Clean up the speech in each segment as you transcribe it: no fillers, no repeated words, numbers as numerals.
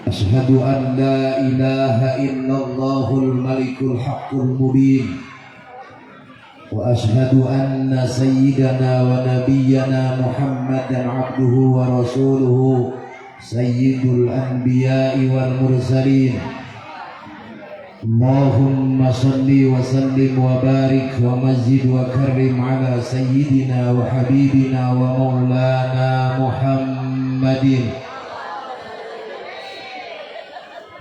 أشهد أن لا إله إلا الله الملك الحق المبين وأشهد أن سيدنا ونبينا محمدا عبده ورسوله سيد الأنبياء والمرسلين اللهم صل وسلم وبارك ومجد وكرم على سيدنا وحبيبنا ومولانا محمد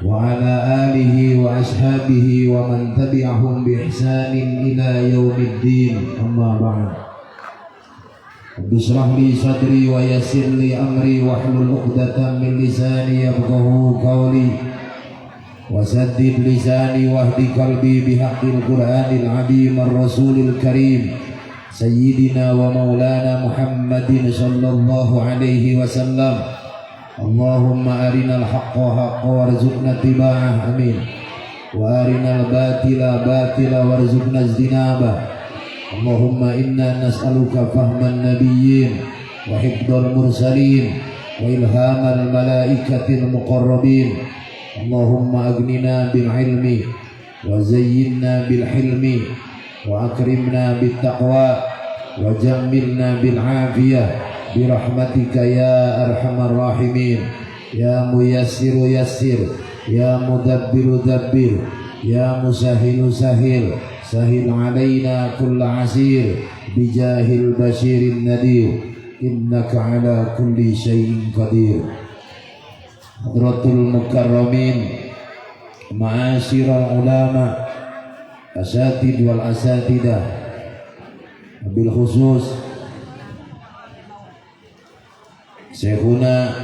وعلى آله وأصحابه ومن تبعهم بإحسان إلى يوم الدين أما بعد رب اشرح لي صدري ويسر لي أمري واحلل عقدة من لساني يفقهوا قولي وسدد لساني واهد قلبي بحق القرآن العظيم الرسول الكريم سيدنا ومولانا محمد صلى الله عليه وسلم اللهم أرنا الحق حقا وارزقنا اتباعه آمين وأرنا الباطل باطلا وارزقنا اجتنابه اللهم إنا نسألك فهم النبيين وحفظ المرسلين وإلهام الملائكة المقربين اللهم أغننا بالعلم وزينا بالحلم وأكرمنا بالتقوى وجملنا بالعافية برحمتك يا أرحم الراحمين يا ميسر يسر يا مدبر دبر يا مسهل سهل سهل علينا كل عسير بجاه البشير النذير إنك على كل شيء قدير Hadratul Mukarramin Ma'asyiral ulama Asatid wal asatidah Bil khusus Syekhuna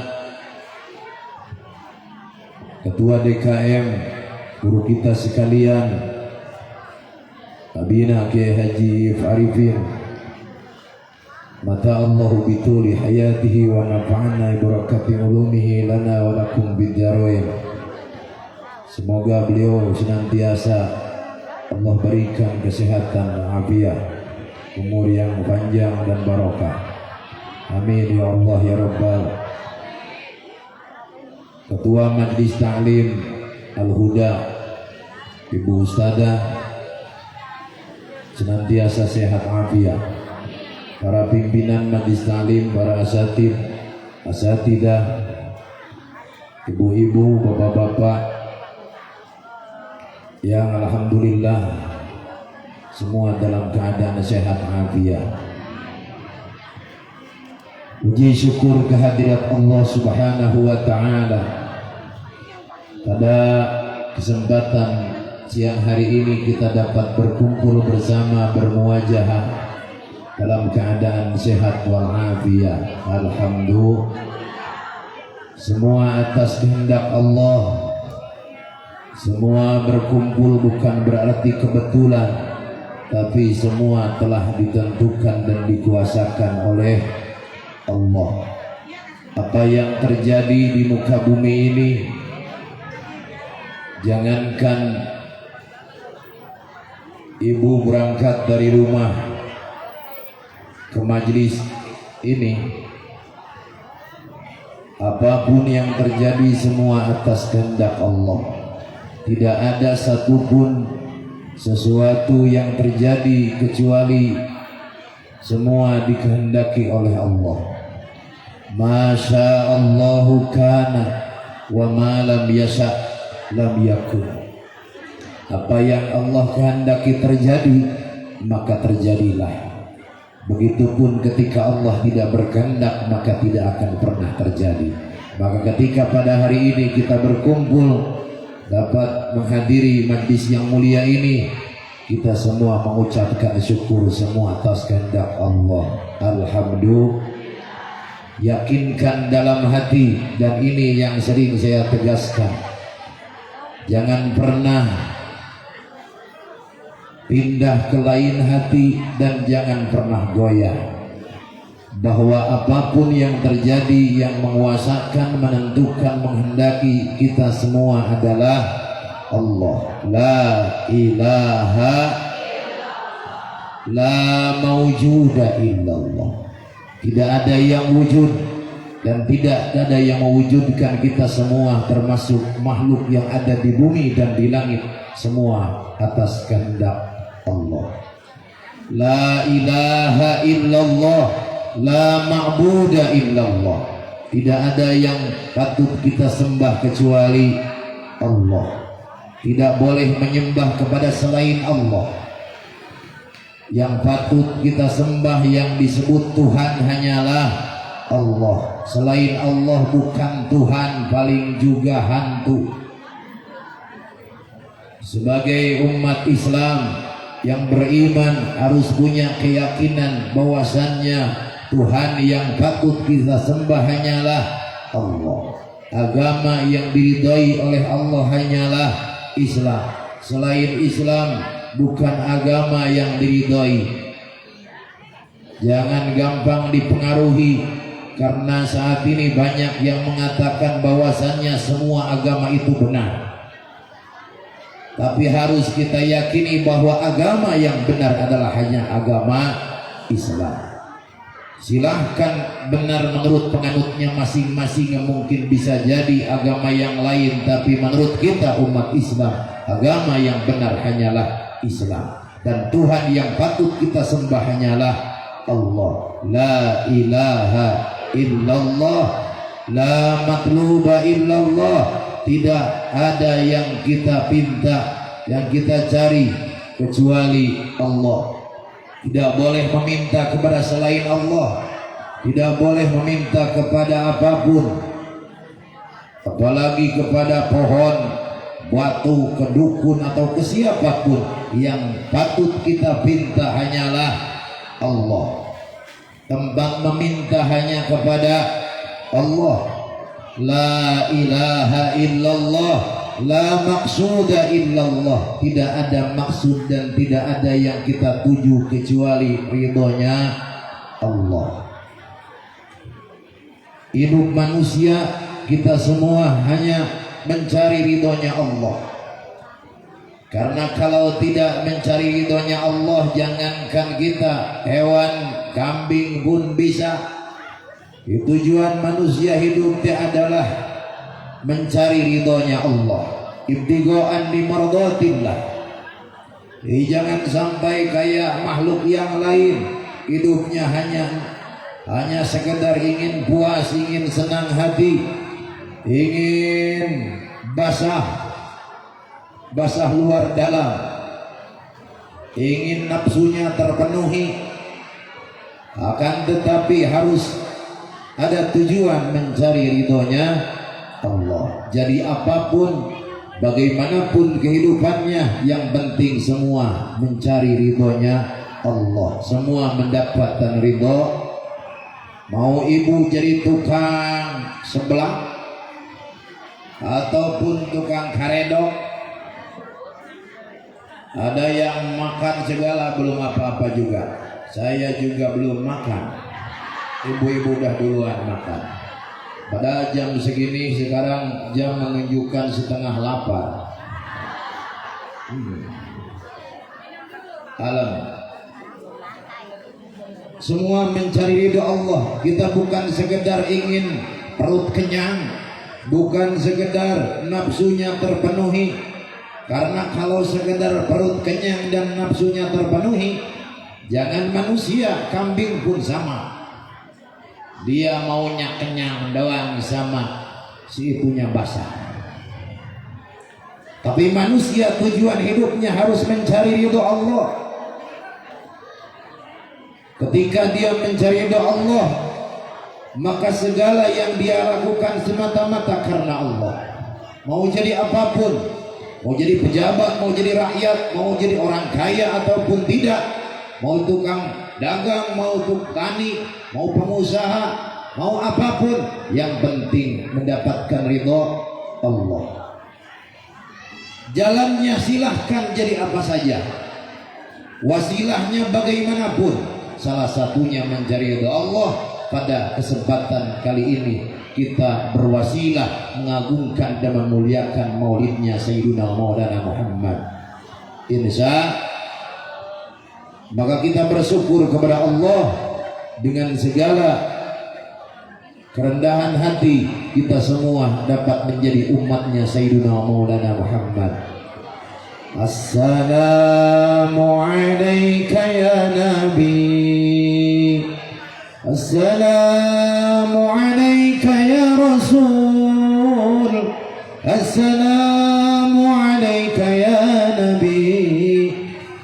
Ketua DKM Guru kita sekalian Abina Kiai Haji Arifin Mata Allahu bituli hayatihi wa nafa'ana ibarakati ulumihi lana wa lakum bidjarwain. Semoga beliau senantiasa Allah berikan kesehatan, afiat, umur yang panjang dan barokah. Amin ya Allah ya Rabbal. Ketua Majlis Ta'lim Al-Huda Ibu Ustadzah senantiasa sehat afiat. Para pimpinan Majlis Ta'lim, para asatid, asatidah, ibu-ibu, bapak-bapak yang alhamdulillah semua dalam keadaan sehat afiat. Puji syukur kehadirat Allah Subhanahu wa taala. Pada kesempatan siang hari ini kita dapat berkumpul bersama bermuajahah dalam keadaan sehat walafiat. Alhamdulillah. Semua atas kehendak Allah. Semua berkumpul bukan berarti kebetulan, tapi semua telah ditentukan dan dikuasakan oleh Allah. Apa yang terjadi di muka bumi ini, jangankan ibu berangkat dari rumah ke majlis ini, apapun yang terjadi semua atas kehendak Allah. Tidak ada satupun sesuatu yang terjadi kecuali semua dikehendaki oleh Allah. Masya Allahu kana wa ma lam yasha lam yakun. Apa yang Allah kehendaki terjadi maka terjadilah. Begitupun ketika Allah tidak berkehendak maka tidak akan pernah terjadi. Maka ketika pada hari ini kita berkumpul dapat menghadiri majlis yang mulia ini, kita semua mengucapkan syukur semua atas kehendak Allah. Alhamdulillah. Yakinkan dalam hati, dan ini yang sering saya tegaskan, jangan pernah pindah ke lain hati dan jangan pernah goyah, bahwa apapun yang terjadi yang menguasakan, menentukan, menghendaki kita semua adalah Allah. La ilaha la mawjuda illallah. Tidak ada yang wujud dan tidak ada yang mewujudkan kita semua, termasuk makhluk yang ada di bumi dan di langit, semua atas kehendak Allah. La ilaha illallah, la ma'buda illallah. Tidak ada yang patut kita sembah kecuali Allah. Tidak boleh menyembah kepada selain Allah. Yang patut kita sembah, yang disebut Tuhan, hanyalah Allah. Selain Allah bukan Tuhan, paling juga hantu. Sebagai umat Islam yang beriman harus punya keyakinan bahwasannya Tuhan yang patut kita sembah hanyalah Allah. Agama yang diridhai oleh Allah hanyalah Islam. Selain Islam bukan agama yang diridhai. Jangan gampang dipengaruhi, karena saat ini banyak yang mengatakan bahwasannya semua agama itu benar. Tapi harus kita yakini bahwa agama yang benar adalah hanya agama Islam. Silahkan benar menurut penganutnya masing-masing, yang mungkin bisa jadi agama yang lain, tapi menurut kita umat Islam, agama yang benar hanyalah Islam. Dan Tuhan yang patut kita sembah hanyalah Allah. La ilaha illallah, la matluba illallah. Tidak ada yang kita pinta, yang kita cari kecuali Allah. Tidak boleh meminta kepada selain Allah. Tidak boleh meminta kepada apapun, apalagi kepada pohon, batu, ke dukun atau ke siapapun. Yang patut kita pinta hanyalah Allah. Tempat meminta hanya kepada Allah. La ilaha illallah, la maqsuda illallah. Tidak ada maksud dan tidak ada yang kita tuju kecuali ridhonya Allah. Hidup manusia kita semua hanya mencari ridhonya Allah. Karena kalau tidak mencari ridhonya Allah, jangankan kita, hewan, kambing pun bisa. Tujuan manusia hidup adalah mencari ridhonya Allah, ibtigha'an li mardatillah. Jangan sampai kayak makhluk yang lain, hidupnya hanya sekedar ingin puas, ingin senang hati, ingin basah luar dalam, ingin nafsunya terpenuhi. Akan tetapi harus ada tujuan mencari ridhonya Allah. Jadi apapun, bagaimanapun kehidupannya, yang penting semua mencari ridhonya Allah. Semua mendapatkan ridho. Mau ibu jadi tukang sebelah ataupun tukang karedok, ada yang makan segala belum apa-apa juga. Saya juga belum makan. Ibu-ibu udah duluan makan. Pada jam segini sekarang jam menunjukkan 7:30. Alam. Semua mencari ridho Allah. Kita bukan sekedar ingin perut kenyang, bukan sekedar nafsunya terpenuhi. Karena kalau sekedar perut kenyang dan nafsunya terpenuhi, jangan manusia, kambing pun sama. Dia maunya kenyang doang, sama si itunya basah. Tapi manusia tujuan hidupnya harus mencari ridho Allah. Ketika dia mencari ridho Allah, maka segala yang dia lakukan semata-mata karena Allah. Mau jadi apapun, mau jadi pejabat, mau jadi rakyat, mau jadi orang kaya ataupun tidak, mau tukang dagang, mau petani, mau pengusaha, mau apapun, yang penting mendapatkan ridho Allah. Jalannya silahkan jadi apa saja, wasilahnya bagaimanapun, salah satunya mencari ridho Allah. Pada kesempatan kali ini kita berwasilah mengagungkan dan memuliakan maulidnya Sayyidina Maulana Muhammad. Maka kita bersyukur kepada Allah dengan segala kerendahan hati kita semua dapat menjadi umatnya Sayyidina Maulana Muhammad. Assalamu alayka ya Nabi, assalamu alayka ya Rasul, assalamu alayka ya Nabi,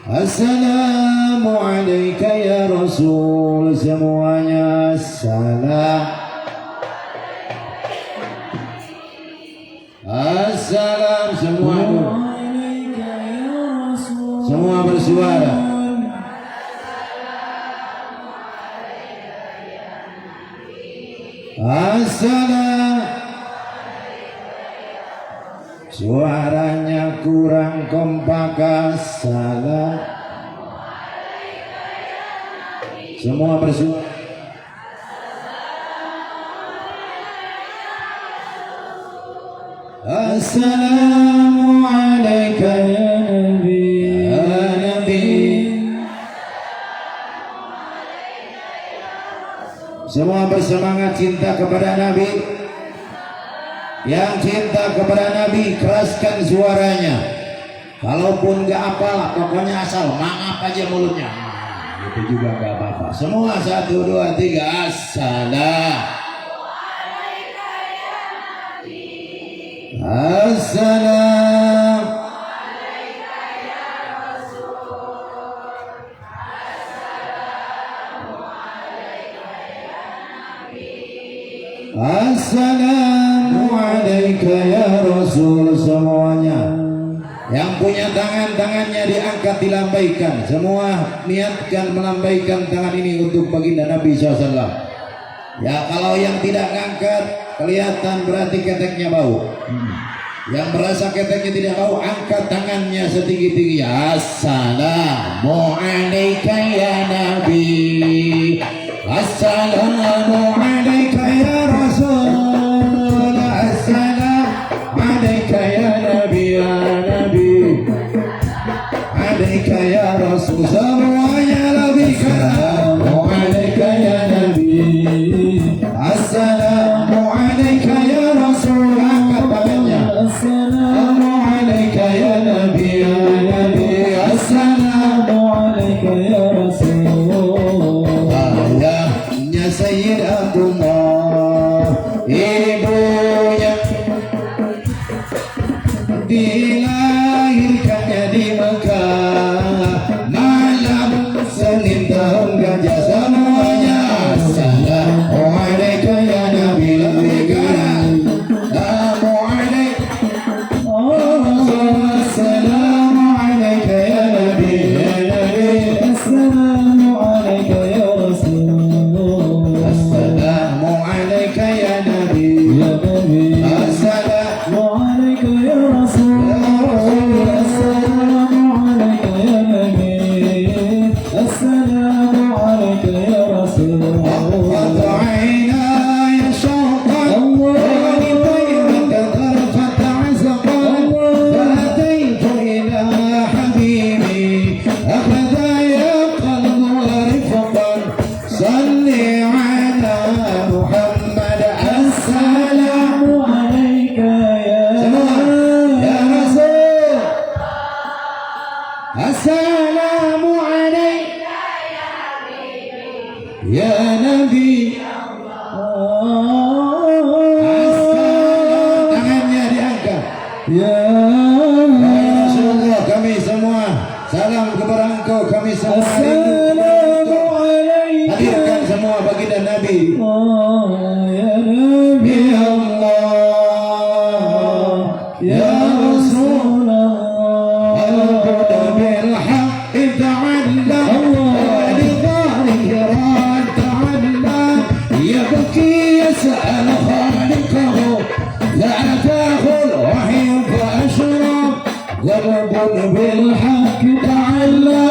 assalamu alayka ya Rasul. Semuanya salam. Assalam semua bersuara. Assalam. Suaranya kurang kompak. Assalam. Semua bersuara. Assalamu alayka ya Nabi, ya Nabi. Semua bersemangat cinta kepada Nabi. Yang cinta kepada Nabi keraskan suaranya. Kalaupun gak apalah, pokoknya asal maaf aja mulutnya. Itu juga gak apa-apa. Semua 1, 2, 3. Assalam. Assalam. Assalamu alayka ya Rasul. Semuanya yang punya tangannya diangkat, dilambaikan. Semua niatkan melambaikan tangan ini untuk baginda Nabi SAW. Ya, kalau yang tidak ngangkat kelihatan berarti keteknya bau. Yang merasa keteknya tidak bau, angkat tangannya setinggi-tingginya. Assalamu alayka ya Nabi, assalamu alayka ya Rasul, assalamu alayka ya Nabi, ya Nabi, alayka ya Rasul. Semuanya lebih assalamu alayka ya Nabi, assalamu alayka ya Rasul. Angkat tangannya. Assalamu alayka ya Nabi, ya Nabi, assalamu alayka ya Rasul. Ayahnya Sayyidatullah, ibunya dilahirkannya di Mekah malam Senin tahun gajah. Semuanya assalamu alayka ya Nabi, lebih kanan. Assalamu alayka ya Nabi, ya Nabi, assalamu alayka ya Rasul, assalamu alayka ya Nabi, ya Nabi, assalamu alayka ya Rasul, assalamu alayka ya Nabi, assalamu alayka ya Rasul. Assalamu alayka ya Nabi. Tangannya diangkat. Ya Rasulullah, kami semua salam kepada Engkau. Kami semua hadirkan semua baginda Nabi. Ya Nabi Allah, ya Rasulullah. يسأل خالقه فأتاه الوحي فأشرب ضرب بالحق تعلى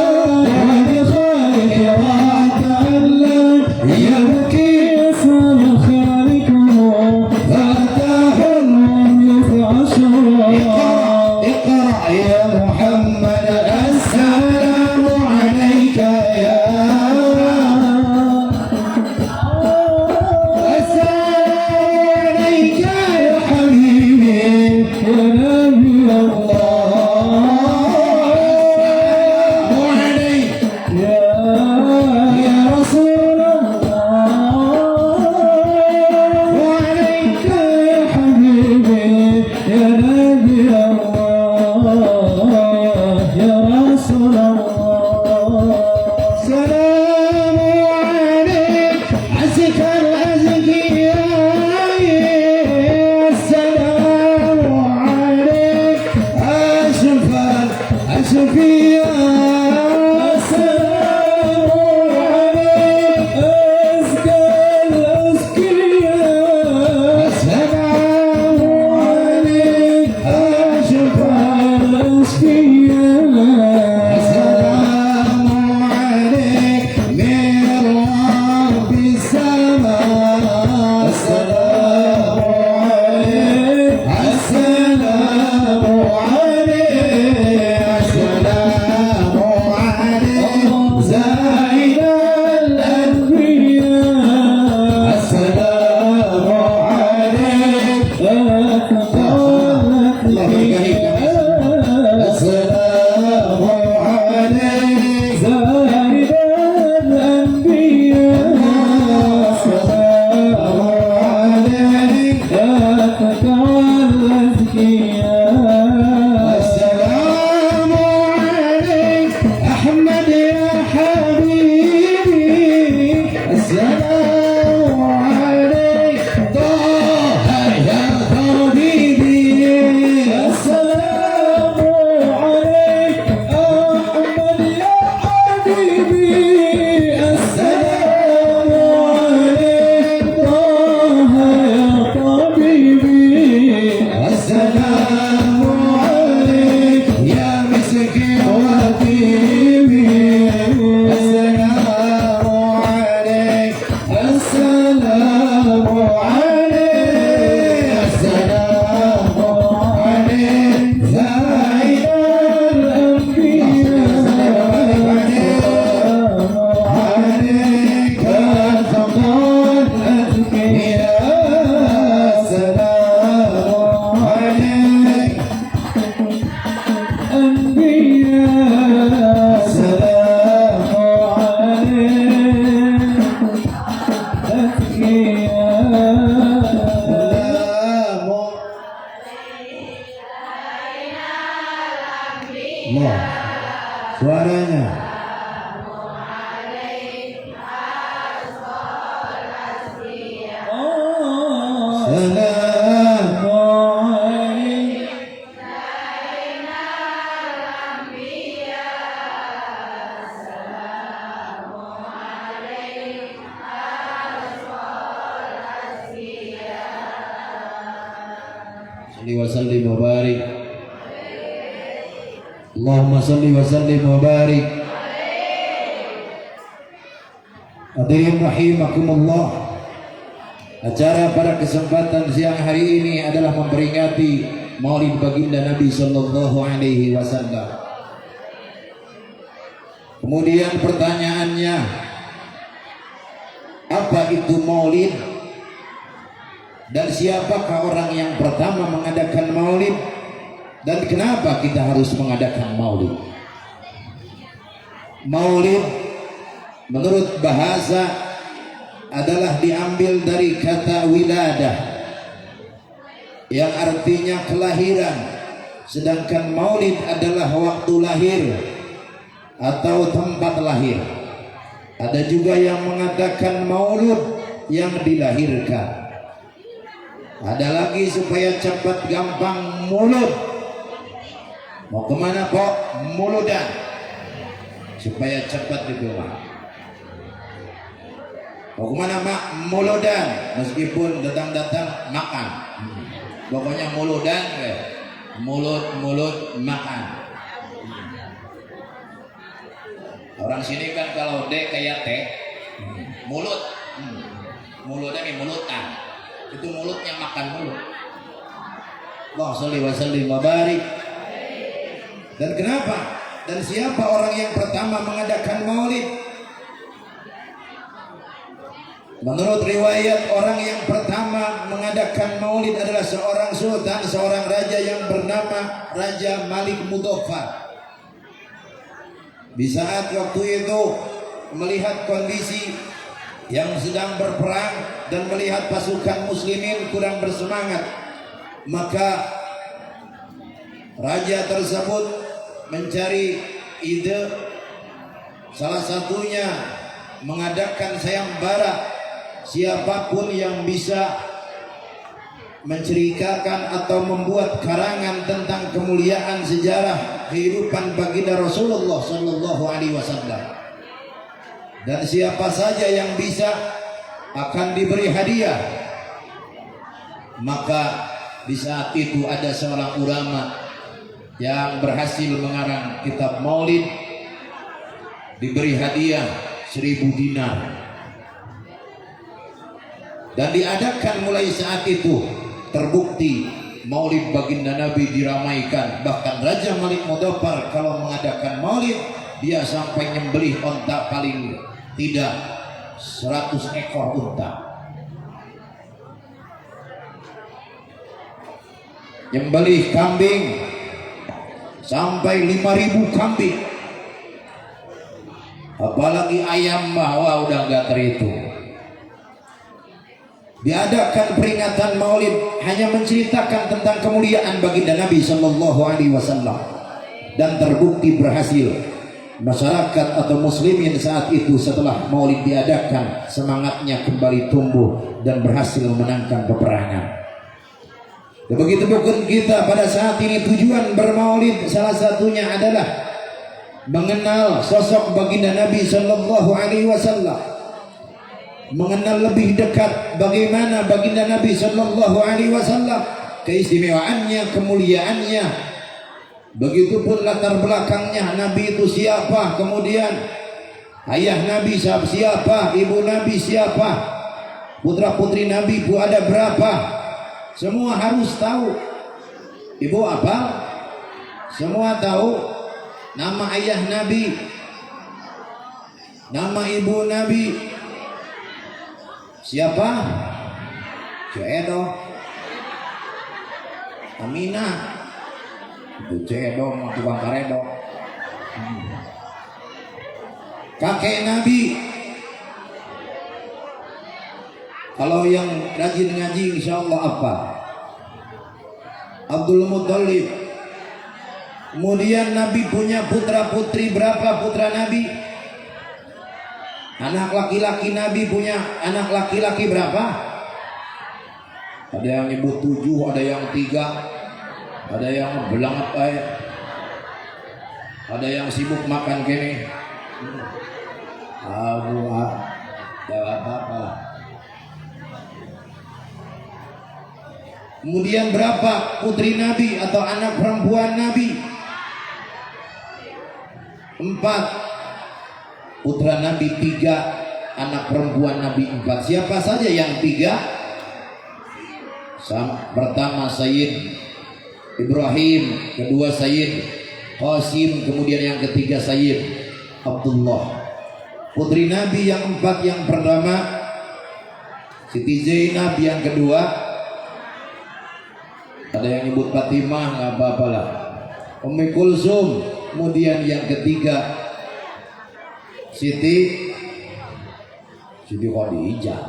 وبخالق وتعلى يبكي يسأل خالقه فأتاه الوحي فأشرب. اقرأ يا محمد السلام عليك يا السلام Suaranya. Salli wa sallim wa barik. Allahumma salli wa sallim wa barik. Hadirin rahimakumullah. Acara pada kesempatan siang hari ini adalah memperingati Maulid Baginda Nabi sallallahu alaihi wasallam. Kemudian pertanyaannya, apa itu Maulid? Dan siapakah orang yang pertama mengadakan Maulid? Dan kenapa kita harus mengadakan Maulid? Maulid menurut bahasa adalah diambil dari kata wiladah yang artinya kelahiran, sedangkan Maulid adalah waktu lahir atau tempat lahir. Ada juga yang mengatakan maulud yang dilahirkan. Ada lagi supaya cepat gampang mulut. Mau kemana kok? Muludan. Supaya cepat itu mak. Mau kemana mak? Muludan. Meskipun datang-datang makan. Pokoknya muludan. Mulut makan. Orang sini kan kalau D kayak T. Mulut. Mulutnya nih mulutan. Itu mulutnya makan mulut. Allah sholli wa sallim wa barik. Dan kenapa? Dan siapa orang yang pertama mengadakan Maulid? Menurut riwayat, orang yang pertama mengadakan Maulid adalah seorang sultan, seorang raja yang bernama Raja Malik Muzaffar. Di saat waktu itu melihat kondisi yang sedang berperang dan melihat pasukan muslimin kurang bersemangat, maka raja tersebut mencari ide, salah satunya mengadakan sayembara. Siapapun yang bisa menceritakan atau membuat karangan tentang kemuliaan sejarah kehidupan baginda Rasulullah sallallahu alaihi wasallam, dan siapa saja yang bisa akan diberi hadiah. Maka di saat itu ada seorang ulama yang berhasil mengarang kitab Maulid, diberi hadiah 1000 dinar, dan diadakan mulai saat itu. Terbukti Maulid Baginda Nabi diramaikan. Bahkan Raja Malik Muzaffar kalau mengadakan Maulid, dia sampai nyembelih onta paling tidak 100 ekor unta. nyembelih kambing sampai 5.000 kambing, apalagi ayam mah udah nggak terhitung. Diadakan peringatan Maulid hanya menceritakan tentang kemuliaan baginda Nabi Shallallahu Alaihi Wasallam, dan terbukti berhasil. Masyarakat atau muslimin saat itu setelah Maulid diadakan, semangatnya kembali tumbuh dan berhasil memenangkan peperangan. Dan begitu pun kita pada saat ini, tujuan bermaulid salah satunya adalah mengenal sosok baginda Nabi Shallallahu Alaihi Wasallam, mengenal lebih dekat bagaimana baginda Nabi Shallallahu Alaihi Wasallam, keistimewaannya, kemuliaannya. Begitupun latar belakangnya, Nabi itu siapa, kemudian ayah Nabi siapa, ibu Nabi siapa, putra putri Nabi itu ada berapa, semua harus tahu. Ibu apa? Semua tahu. Nama ayah Nabi, nama ibu Nabi siapa? Ceedo, Aminah, itu Ceedo mau tukang karedo. Kakek Nabi, kalau yang rajin ngaji insya Allah apa? Abdul Muttalib. Kemudian Nabi punya putra putri berapa putra Nabi? Anak laki-laki Nabi punya anak laki-laki berapa? Ada yang nyebut 7, ada yang 3, ada yang belang apa ya, ada yang sibuk makan kene. Tidak apa-apa. Kemudian berapa putri Nabi atau anak perempuan Nabi? 4. Putra Nabi 3, anak perempuan Nabi 4. Siapa saja yang 3? Pertama Sayyid Ibrahim, kedua Sayyid Qasim, kemudian yang ketiga Sayyid Abdullah. Putri Nabi yang 4, yang pertama Siti Zainab, yang kedua ada yang nyebut Fatimah, nggak apa-apa lah, Ummi Kulsum, kemudian yang ketiga Siti Khadijah.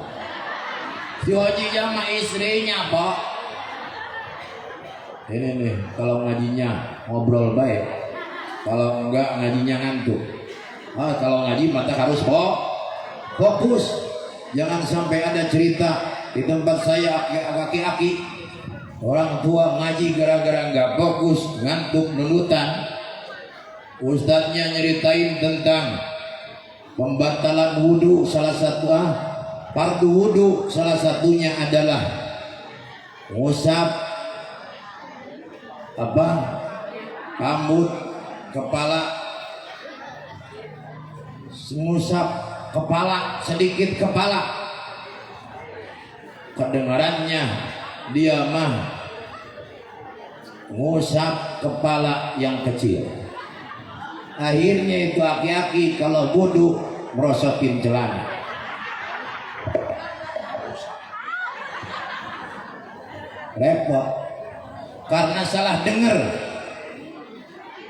Siti Khadijah mah istrinya, Pak. Ini nih, kalau ngajinya ngobrol baik, kalau enggak ngajinya ngantuk. Kalau ngaji mata harus fokus. Jangan sampai ada cerita di tempat saya aki-aki, orang tua ngaji gara-gara enggak fokus, ngantuk, nunutan. Ustadznya nyeritain tentang pembatalan wudhu, salah satu fardu wudhu, salah satunya adalah ngusap rambut, kepala, ngusap kepala, sedikit kepala. Kedengarannya dia mah ngusap kepala yang kecil. Akhirnya itu aki-aki kalau wudu merosotin celana. Repot karena salah dengar.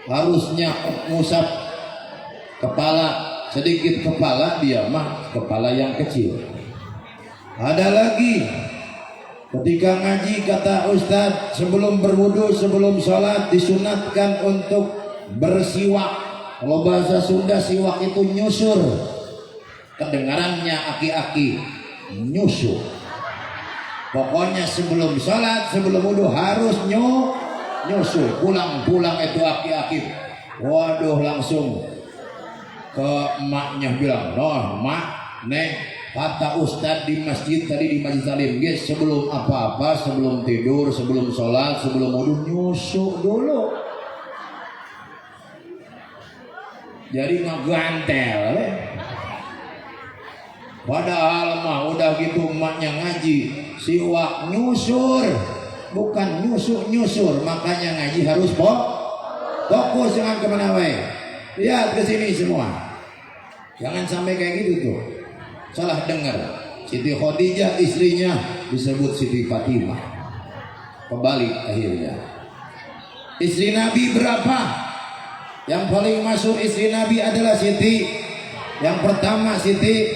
Harusnya ngusap kepala, sedikit kepala, dia mah kepala yang kecil. Ada lagi ketika ngaji kata Ustadz, sebelum berwudu, sebelum sholat disunatkan untuk bersiwak. Kalau bahasa Sunda siwak itu nyusur. Kedengarannya aki-aki nyusur. Pokoknya sebelum sholat, sebelum wudu harus nyusur. Pulang-pulang itu aki-aki, waduh, langsung ke emaknya bilang, "Noh, mak, neng, kata Ustadz di masjid tadi, di Masjid Salim, guys, sebelum apa-apa, sebelum tidur, sebelum sholat, sebelum wudu nyusuk dulu." Jadi ngegantel. Padahal mah udah gitu emaknya ngaji, siwak nyusur, bukan nyusur. Makanya ngaji harus fokus, jangan kemana wae. Lihat ke sini semua. Jangan sampai kayak gitu tuh. Salah dengar. Siti Khadijah istrinya disebut Siti Fatimah. kebalik akhirnya. Istri Nabi berapa? Yang paling masuk istri Nabi adalah Siti. Yang pertama Siti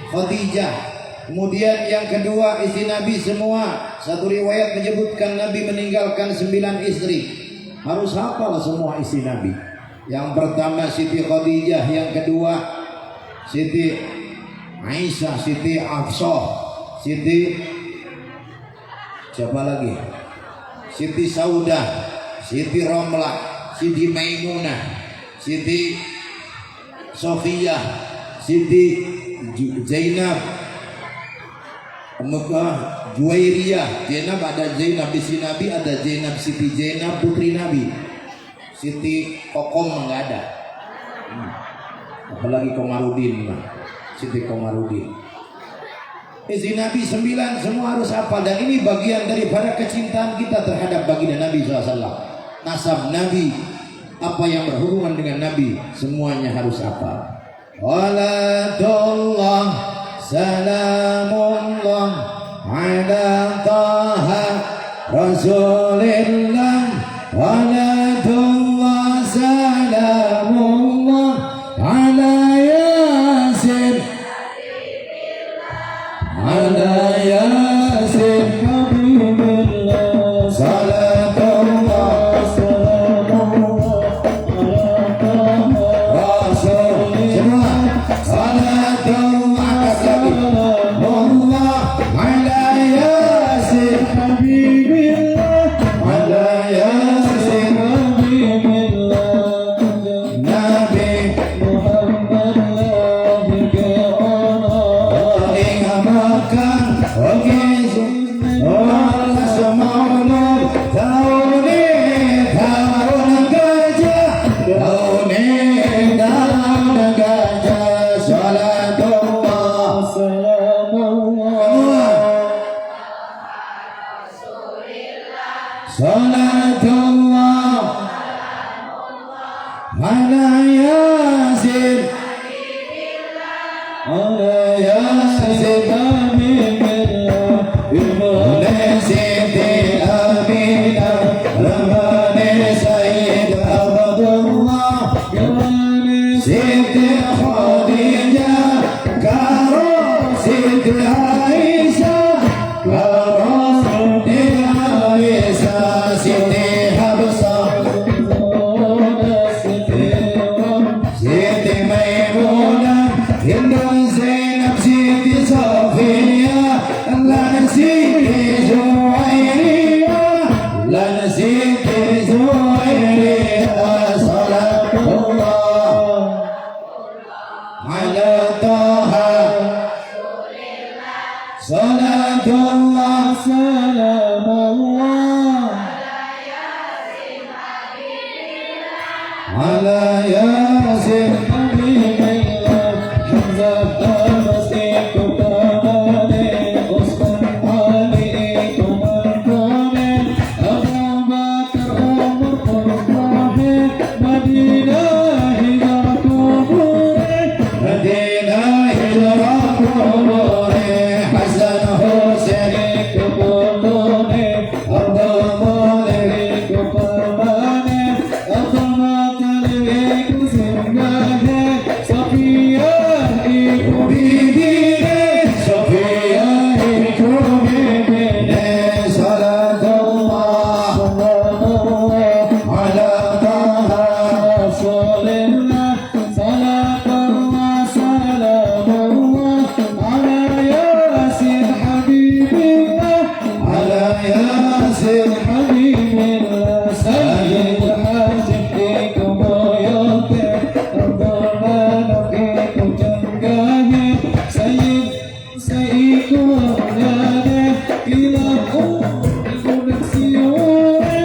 Khadijah. Kemudian yang kedua istri Nabi semua. Satu riwayat menyebutkan Nabi meninggalkan 9 istri. Harus hafal semua istri Nabi. Yang pertama Siti Khadijah, yang kedua Siti Aisyah, Siti Hafsah, Siti siapa lagi? Siti Saudah, Siti Romlah, Siti Maimunah, Siti Sofiyah, Siti Zainab, Juwairiyah. Zainab ada Zainab istri Nabi, ada Zainab Siti Zainab putri Nabi. Siti Kokom enggak ada. Apalagi Komarudin, Siti Komarudin. Istri Nabi 9 semua harus hafal, dan ini bagian daripada kecintaan kita terhadap baginda Nabi SAW. Nasab Nabi, apa yang berhubungan dengan Nabi, semuanya harus hafal. Walatullah salamullah ala taha rasulillah. Walatullah salamullah ala yasin ala yasin habibillah. Salatullah salamullah ala taha rasulillah. Salatullah salamullah ala yasin habibillah. Ala yasin habibillah. Nabi Muhammad Salatullah ala yasin ala yasin habibillah. Ala Siti Aminah Ramani Sayyid Abdullah Siti Khadijah Karo Siti Aisyah Karo Siti Aisyah Siti Hafsah Siti Maimunah Hindu Zainab Siti Sofiyah Lana Siti Juwairiyah Lana Siti Juwairiyah. Salatullah ala taha salatullah salamullah ala yasin habibillah. Hamzah Abbas ikut amane Osman Ali ikut amane Abu Bakar Umar Uthman Madinah hijrah kubur Madinah hijrah kubur Hasan Husain ikut amane Abdul Malik ikut amane Abdul Malik singgah Sofiyah ikut bibire Sofiyah ikut bibire. Salatullah ala taha rasulillah. Salatullah salamullah ala yasin habibillah. Ala yasin habibillah. Sayyid Hasim ikum yoke Abdullah ikum janggahe Sayyid ikum yane ikum naksiyore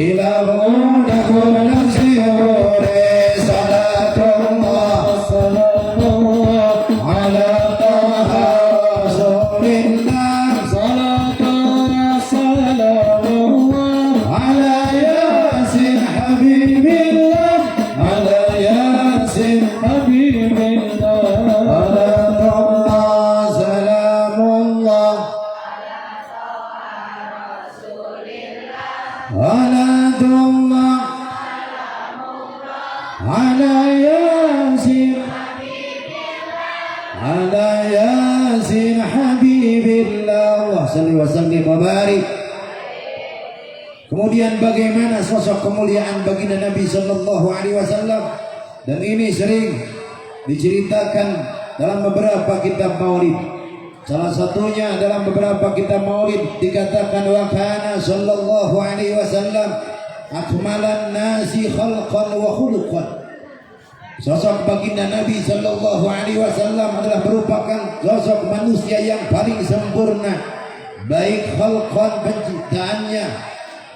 ikum naksiyore. Salatullah salamullah ala taha rasulillah. Salatullah salamullah ala yasin habibillah. Ala yasin habibillah. Salatullah salamullah salatullah ala yasin habibillah wa salli wa sallim wa barik. Kemudian bagaimana sosok kemuliaan baginda Nabi sallallahu alaihi wasallam, dan ini sering diceritakan dalam beberapa kitab maulid. Salah satunya dalam beberapa kitab maulid dikatakan wa kana sallallahu alaihi wasallam akmalan nasi khalqan wa khuluqan. Sosok baginda Nabi sallallahu alaihi wasallam adalah merupakan sosok manusia yang paling sempurna, baik khalqan penciptaannya,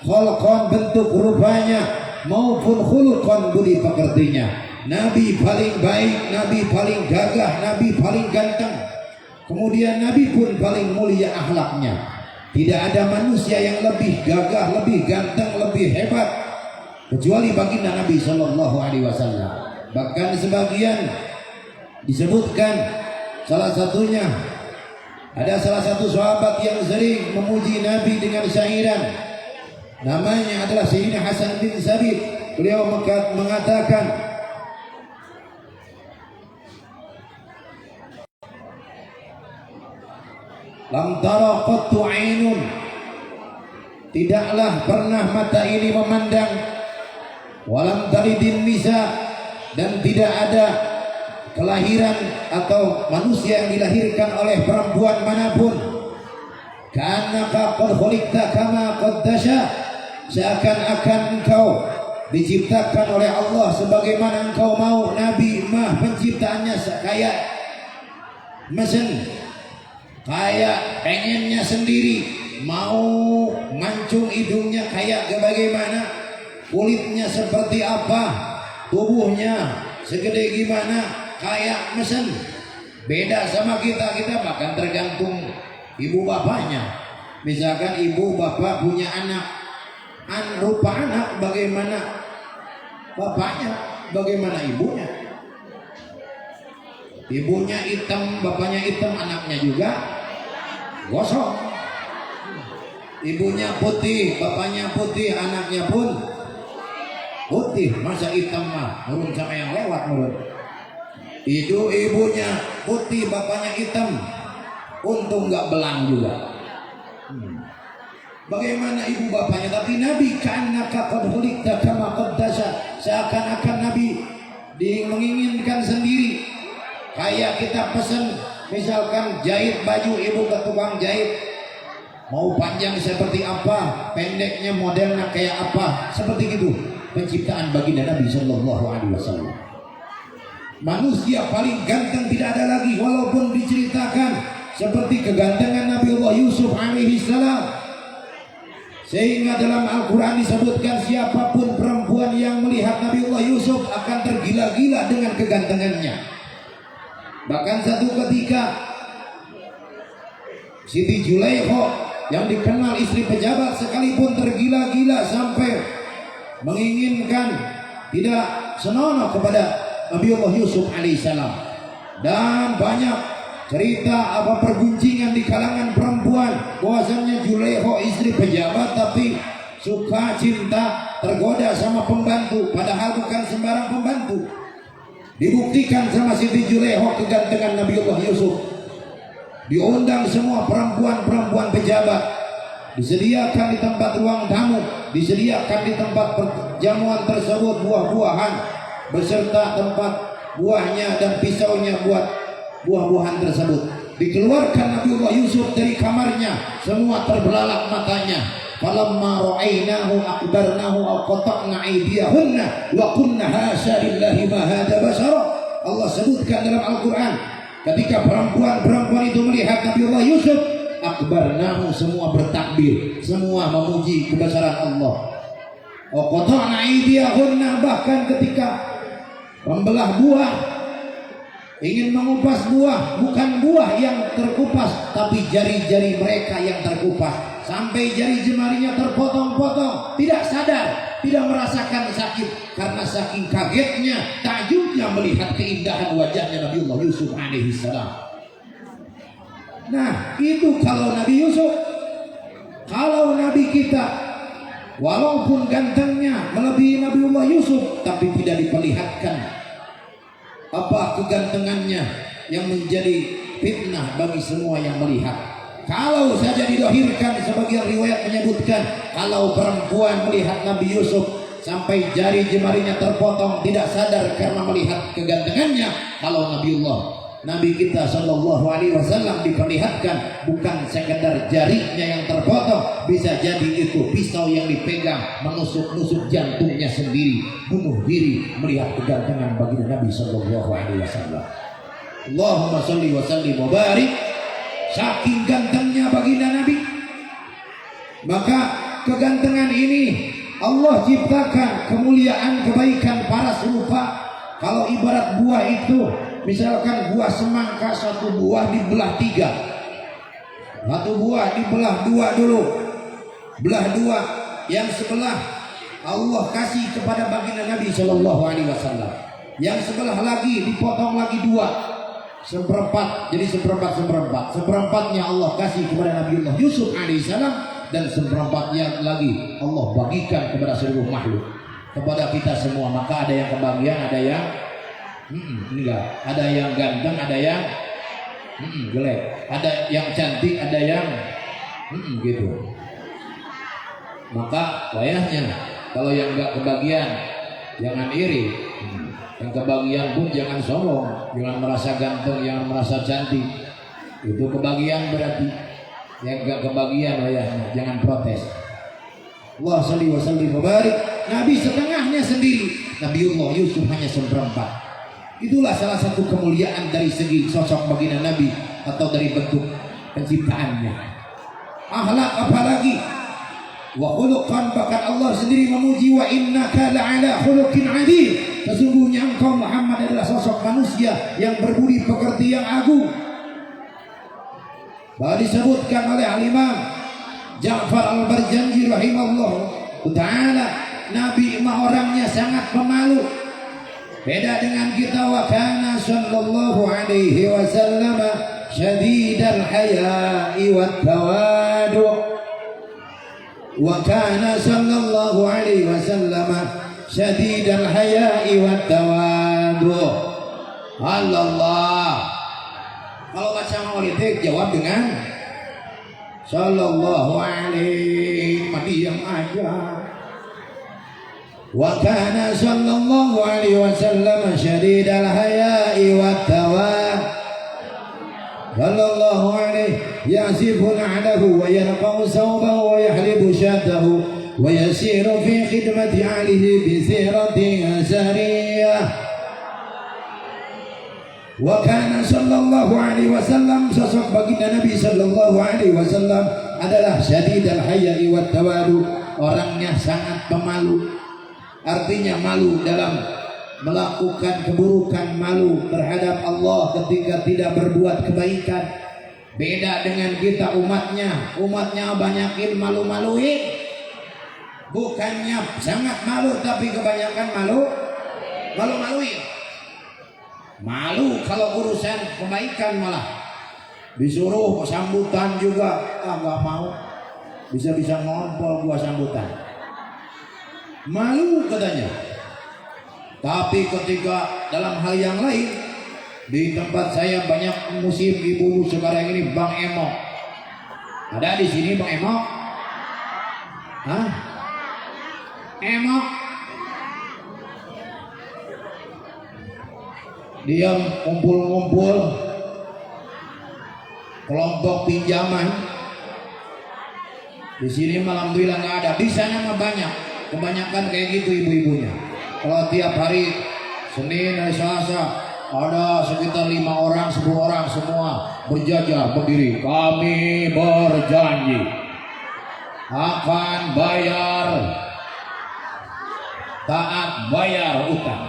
khalqan bentuk rupanya, maupun khuluqan budi pekertinya. Nabi paling baik, Nabi paling gagah, Nabi paling ganteng. Kemudian Nabi pun paling mulia akhlaknya. Tidak ada manusia yang lebih gagah, lebih ganteng, lebih hebat kecuali baginda Nabi sallallahu alaihi wasallam. Bahkan sebagian disebutkan, salah satunya ada salah satu sahabat yang sering memuji Nabi dengan syairan. Namanya adalah Sayyidina Hasan bin Sabit. Beliau mengatakan, lam tara qattu ainun, tidaklah pernah mata ini memandang, walam talidin nisa, dan tidak ada kelahiran atau manusia yang dilahirkan oleh perempuan manapun. Ka'annaka qad khuliqta kama qaddasha, seakan-akan engkau diciptakan oleh Allah sebagaimana engkau mau. Nabi mah penciptaannya kayak mesin, kayak pengennya sendiri, mau mancung hidungnya kayak bagaimana, kulitnya seperti apa, tubuhnya segede gimana, kayak mesin. Beda sama kita bahkan tergantung ibu bapaknya. Misalkan ibu bapak punya anak, rupa anak bagaimana bapaknya, bagaimana ibunya. Ibunya hitam, bapaknya hitam, anaknya juga gosong. Ibunya putih, bapaknya putih, anaknya pun putih. Masa hitam mah nurun sama yang lewat nurun. Itu ibunya putih, bapaknya hitam, untung nggak belang juga. Bagaimana ibu bapaknya? Tapi Nabi ka'annaka qad khuliqta kama qaddasa, seakan-akan Nabi menginginkan sendiri. Kayak kita pesen, misalkan jahit baju, ibu ke tukang jahit, mau panjang seperti apa, pendeknya modelnya kayak apa, seperti itu penciptaan baginda Nabi sallallahu alaihi wasallam. Manusia paling ganteng tidak ada lagi, walaupun diceritakan seperti kegantengan Nabi Allah Yusuf alaihi salam. Sehingga dalam Al-Quran disebutkan siapapun perempuan yang melihat Nabi Allah Yusuf akan tergila-gila dengan kegantengannya. Bahkan satu ketika Siti Zulaikha yang dikenal istri pejabat sekalipun tergila-gila sampai menginginkan tidak senonoh kepada Nabi Allah Yusuf alaihissalam. Dan banyak cerita perguncingan di kalangan perempuan bahwasanya Zulaikha istri pejabat tapi suka cinta tergoda sama pembantu, padahal bukan sembarang pembantu. Dibuktikan sama Siti Zulaikha kegantengan Nabi Allah Yusuf. Diundang semua perempuan-perempuan pejabat, disediakan di tempat ruang tamu, disediakan di tempat perjamuan tersebut buah-buahan beserta tempat buahnya dan pisaunya buat buah-buahan tersebut. Dikeluarkan Nabi Allah Yusuf dari kamarnya, semua terbelalak matanya. Falamma ra'ainahu akbarnahu aw qata'na aydiyahunna wa qulna hasya lillahi ma hadza bashara. Allah sebutkan dalam Al-Qur'an, ketika perempuan-perempuan itu melihat Nabi Allah Yusuf, akbarnahu, semua bertakbir, semua memuji kebesaran Allah. Wa qata'na aydiyahunna, bahkan ketika membelah buah, ingin mengupas buah, bukan buah yang terkupas, tapi jari-jari mereka yang terkupas. Sampai jari jemarinya terpotong-potong, tidak sadar, tidak merasakan sakit karena saking kagetnya, takjubnya melihat keindahan wajahnya Nabi Allah Yusuf alaihissalam. Nah, itu kalau Nabi Yusuf. Kalau Nabi kita Walaupun gantengnya melebihi Nabiullah Yusuf, tapi tidak diperlihatkan apa kegantengannya yang menjadi fitnah bagi semua yang melihat. Kalau saja didahirkan, sebagian riwayat menyebutkan kalau perempuan melihat Nabi Yusuf sampai jari jemarinya terpotong, tidak sadar karena melihat kegantengannya. Kalau Nabi kita Shallallahu Alaihi Wasallam diperlihatkan bukan sekedar jarinya yang terpotong, bisa jadi itu pisau yang dipegang menusuk-nusuk jantungnya sendiri, bunuh diri melihat kegantengan baginda Nabi Shallallahu Alaihi Wasallam. Allahumma sholli wa sallim wa barik. Saking gantengnya baginda Nabi, maka kegantengan ini Allah ciptakan kemuliaan, kebaikan para serupa. Kalau ibarat buah itu, misalkan buah semangka, satu buah dibelah tiga, satu buah dibelah dua dulu, belah dua, yang sebelah Allah kasih kepada baginda Nabi Shallallahu Alaihi Wasallam, yang sebelah lagi dipotong lagi dua, seperempat, jadi seperempatnya Allah kasih kepada Nabiullah Yusuf alaihissalam, dan seperempatnya lagi Allah bagikan kepada seluruh makhluk, kepada kita semua. Maka ada yang kebagian, ada yang enggak, ada yang ganteng, ada yang jelek, ada yang cantik, ada yang gitu. Maka wayahnya kalau yang enggak kebagian jangan iri, yang kebagian pun jangan sombong, jangan merasa ganteng, jangan merasa cantik. Itu kebagian berarti. Yang enggak kebagian wayahnya jangan protes. Allah sholli wa sallim wa barik. Nabi setengahnya sendiri, Nabiullah Yusuf hanya seperempat. Itulah salah satu kemuliaan dari segi sosok baginda Nabi atau dari bentuk penciptaannya. Akhlak apalagi, wa khuluqan, bahkan Allah sendiri memuji, wa innaka la'ala khuluqin 'adzim. Sesungguhnya engkau Muhammad adalah sosok manusia yang berbudi pekerti yang agung. Bahwa disebutkan oleh Al-Imam Ja'far Al-Barjanji rahimahullah ta'ala, Nabi orangnya sangat pemalu. Beda dengan kita. Wa kana sallallahu alaihi wasallam syadidal haya'i wat tawadu. Wa kana sallallahu alaihi wasallam syadidal haya'i wat tawadu. Allah. Kalau baca maulid jawab dengan sallallahu alaihi, diam aja. Wa kana sallallahu alaihi wasallam syadidal haya'i wat tawadu. Sallallahu alaihi yasifu na'lahu wa yarqa'u sawbahu wa yahlibu syatahu wa yasiru fi khidmati ahlihi bi siratin sariyah. Wa kana sallallahu alaihi wasallam, sosok baginda Nabi sallallahu alaihi wasallam adalah syadidal haya'i wat tawadu, orangnya sangat pemalu. Artinya malu dalam melakukan keburukan, malu terhadap Allah ketika tidak berbuat kebaikan. Beda dengan kita umatnya banyakin malu-maluin. Bukannya sangat malu, tapi kebanyakan malu-maluin. Malu kalau urusan kebaikan, malah disuruh sambutan juga nggak mau, bisa-bisa ngompol gua sambutan, malu katanya. Tapi ketika dalam hal yang lain, di tempat saya banyak musim ibu sekarang ini, Bang Emo ada di sini. Bang Emo, Emo dia ngumpul-ngumpul kelompok pinjaman. Di sini alhamdulillah nggak ada. Di sana mah banyak, kebanyakan kayak gitu ibu-ibunya. Kalau tiap hari Senin dan Selasa ada sekitar 5 orang, 10 orang, semua berjajar berdiri. Kami berjanji akan bayar, taat bayar utang.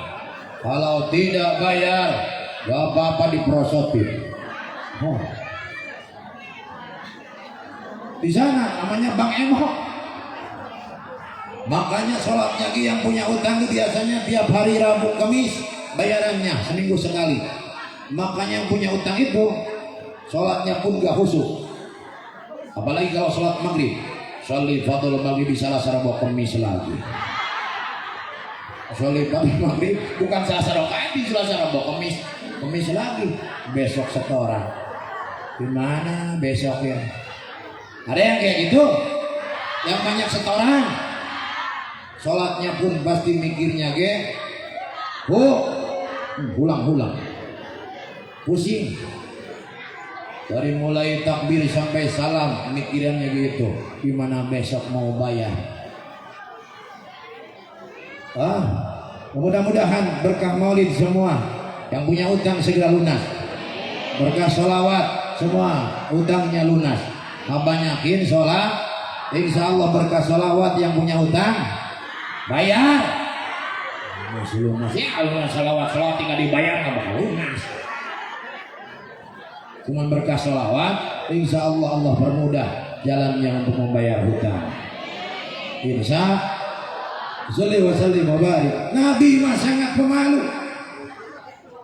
Kalau tidak bayar, gak apa-apa diprosotin. Di sana namanya Bang Emo. Makanya sholatnya yang punya utang itu biasanya tiap hari Rabu Kamis bayarannya seminggu sekali. Makanya yang punya utang itu sholatnya pun gak khusyuk. Apalagi kalau sholat maghrib, Sholli fardhu maghrib salah sarabo kemis lagi. Sholli fardhu maghrib bukan salah rakaat di salah sarabo kemis lagi. Besok setoran. Gimana besok ya? Ada yang kayak gitu? Yang banyak setoran. Sholatnya pun pasti mikirnya ulang-ulang. Pusing. Dari mulai takbir sampai salam mikirannya gitu. Gimana besok mau bayar? Mudah-mudahan berkah maulid semua yang punya utang segera lunas. Berkah sholawat semua utangnya lunas. Banyakin sholat, insya Allah berkah sholawat yang punya utang bayar. Masih lunas ya kalau sholawat tinggal dibayar nggak bakal lunas. Cuma berkah sholawat, insya Allah Allah permudah jalannya untuk membayar hutang. Insya Allah. Nabi mah sangat pemalu.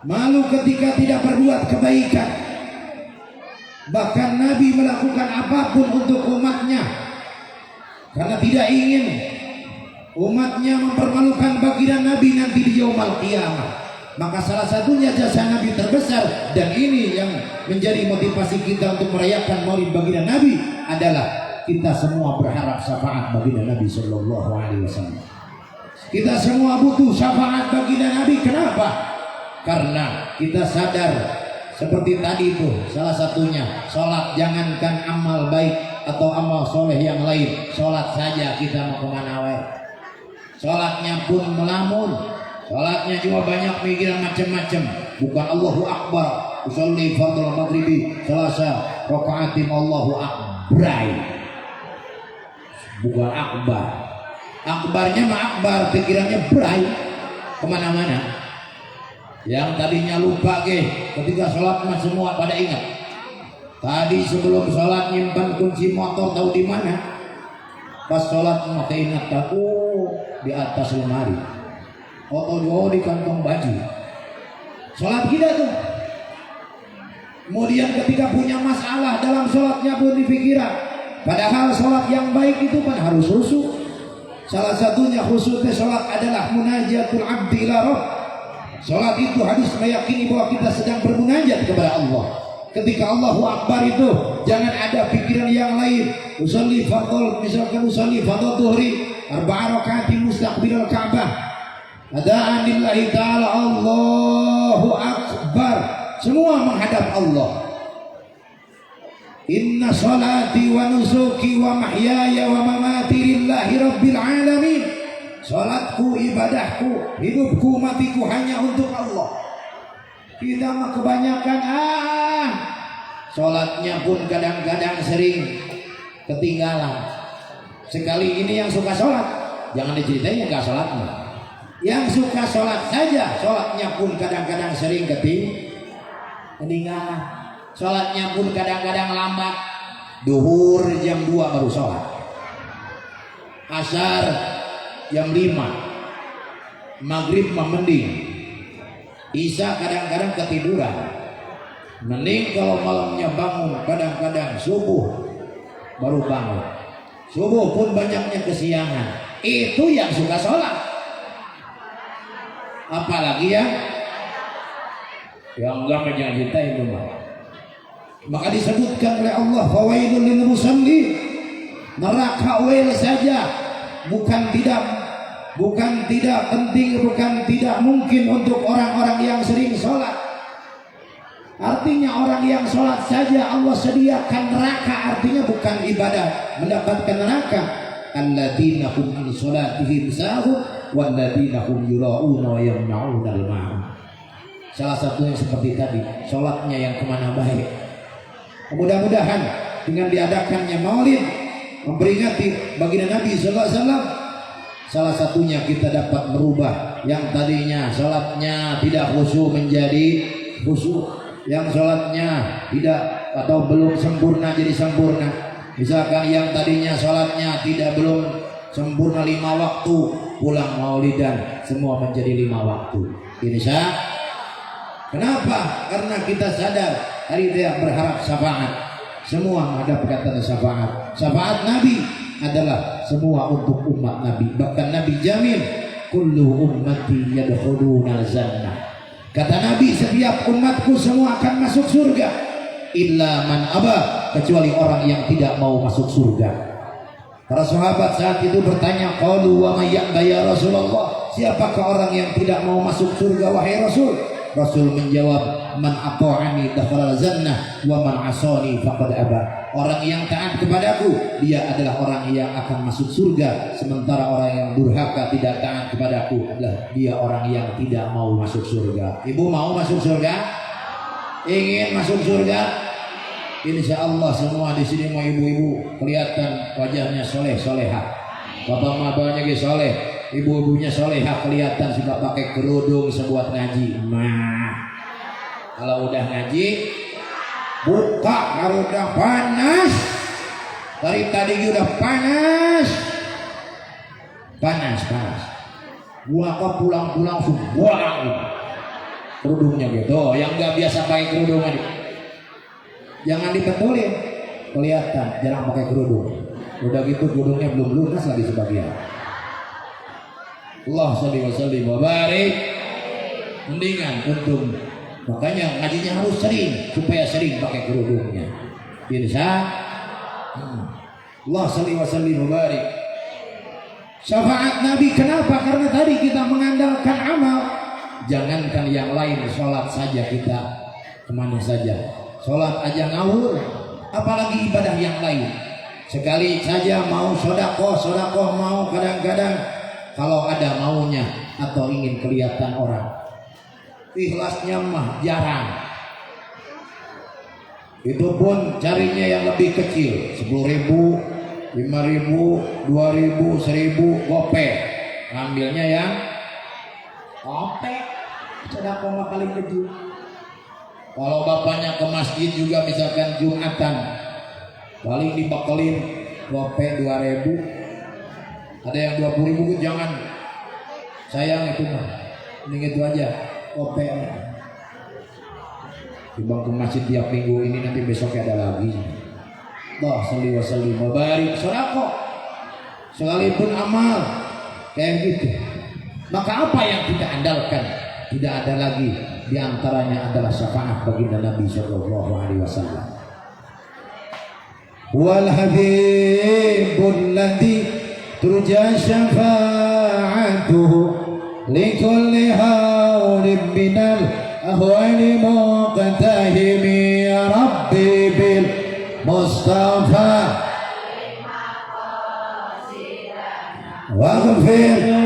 Malu ketika tidak berbuat kebaikan. Bahkan Nabi melakukan apapun untuk umatnya karena tidak ingin umatnya mempermalukan baginda Nabi nanti di yaumul qiyamah. Maka salah satunya jasa Nabi terbesar, dan ini yang menjadi motivasi kita untuk merayakan maulid baginda Nabi adalah kita semua berharap syafaat baginda Nabi Sallallahu Alaihi Wasallam. Kita semua butuh syafaat baginda Nabi. Kenapa? Karena kita sadar seperti tadi itu salah satunya sholat, jangankan amal baik atau amal soleh yang lain, sholat saja kita mau kemana wae. Sholatnya pun melamun. Salatnya juga banyak pikiran macam-macam. Bukan Allahu Akbar, usolli fardhu maghribi salasa rakaatin Allahu Akbar. Bukan akbar. Akbarnya mah akbar, pikirannya bray kemana-mana. Yang tadinya lupa ketika sholat mah semua pada ingat. Tadi sebelum sholat nyimpan kunci motor tahu di mana. Pas sholat mah ingat di atas lemari. Atau di kantong baju. Sholat kita tuh. Kemudian ketika punya masalah dalam sholatnya pun dipikiran. Padahal sholat yang baik itu kan harus khusyuk. Salah satunya khusyuknya sholat adalah munajatul abdi ila rabb. Sholat itu harus meyakini bahwa kita sedang bermunajat kepada Allah. Ketika Allahu Akbar itu jangan ada pikiran yang lain. Usolli fardhu, misalkan usolli fardhu dhuhri 4 rakaat mustaqbilal Ka'bah. Adaan lillahi ta'ala, Allahu Akbar, semua menghadap Allah. Inna salati wa nusuki wa mahyaya wa mamati lillahi rabbil alamin. Salatku, ibadahku, hidupku, matiku hanya untuk Allah. Kita mah kebanyakan salatnya pun kadang-kadang sering ketinggalan. Sekali ini yang suka salat, jangan diceritain yang gak salatnya. Yang suka sholat saja, sholatnya pun kadang-kadang sering ketinggalan. Sholatnya pun kadang-kadang lambat. Duhur jam 2 baru sholat. Asar jam 5. Maghrib mah mending. Isya kadang-kadang ketiduran. Mending kalau malamnya bangun, kadang-kadang subuh baru bangun. Subuh pun banyaknya kesiangan. Itu yang suka sholat. Apalagi yang enggak menjanjikan itu mah. Maka disebutkan oleh Allah, fawailul lil musallin, neraka wail saja, bukan tidak penting, bukan tidak mungkin untuk orang-orang yang sering sholat. Artinya orang yang sholat saja Allah sediakan neraka, artinya bukan ibadah mendapatkan neraka. Alladzina hum an sholatihim sahun walladzina hum yura'una wa yamna'una al-ma'un. Salah satunya seperti tadi, sholatnya yang kemana baik. Mudah-mudahan dengan diadakannya maulid memperingati baginda Nabi sallallahu alaihi wasallam, salah satunya kita dapat merubah yang tadinya sholatnya tidak khusyuk menjadi khusyuk, yang sholatnya tidak atau belum sempurna jadi sempurna. Misalkan yang tadinya sholatnya belum sempurna 5 waktu, pulang maulidan semua menjadi 5 waktu. Insya. Kenapa? Karena kita sadar hari dia berharap syafaat. Semua menghadap kata syafaat. Syafaat Nabi adalah semua untuk umat Nabi. Bahkan Nabi jamin kullu ummati yadkhuluna jannah. Kata Nabi, setiap umatku semua akan masuk surga illa man aba, kecuali orang yang tidak mau masuk surga. Para sahabat saat itu bertanya, qalu wa may ya'ba ya Rasulullah, siapakah orang yang tidak mau masuk surga wahai Rasul? Rasul menjawab, man ata'ani dakhala jannah wa man asani faqad aba. Orang yang taat kepadaku, dia adalah orang yang akan masuk surga, sementara orang yang durhaka tidak taat kepadaku adalah dia orang yang tidak mau masuk surga. Ibu mau masuk surga? Ingin masuk surga? Insya Allah semua di sini mau ibu-ibu kelihatan wajahnya soleh solehah, bapak-bapaknya ke soleh, ibu-ibunya solehah, kelihatan suka pakai kerudung sebuat ngaji. Kalau udah ngaji buka, kalau udah panas dari tadi udah panas. Gua apa pulang-pulang semua kerudungnya gitu. Yang nggak biasa pakai kerudungan jangan dibetulin, kelihatan jarang pakai kerudung. Udah gitu kerudungnya belum lunas lagi sebagian. Allah salli wa barik. Mendingan untung, makanya ngajinya harus sering supaya sering pakai kerudungnya. Insya Allah salli wa barik. Syafaat Nabi kenapa? Karena tadi kita mengandalkan amal. Jangankan yang lain, sholat saja kita kemana saja. Sholat aja ngawur, apalagi ibadah yang lain. Sekali saja mau sodakoh mau, kadang-kadang kalau ada maunya atau ingin kelihatan orang, ikhlasnya mah jarang. Itu pun carinya yang lebih kecil, 10.000, 5.000, 2.000, 1.000, gopek. Ngambilnya yang gopek, sodakoh mah paling kecil. Kalau bapaknya ke masjid juga misalkan Jumatan, paling dibakelin gopek 2.000, ada yang 20.000, jangan, sayang itu mah, mending itu aja gopek. Timbang ke masjid tiap minggu ini, nanti besoknya ada lagi. Allah salli wa sallim wa barik. Sedekah sekalipun amal kayak gitu. Maka apa yang kita andalkan? Tidak ada lagi, di antaranya adalah syafaat baginda Nabi sallallahu alaihi wasallam. Wal habibul ladzi turja syafa'atuhu likulli hawlin minal ahwali muqtahimi ya rabbi bil mustafa waghfir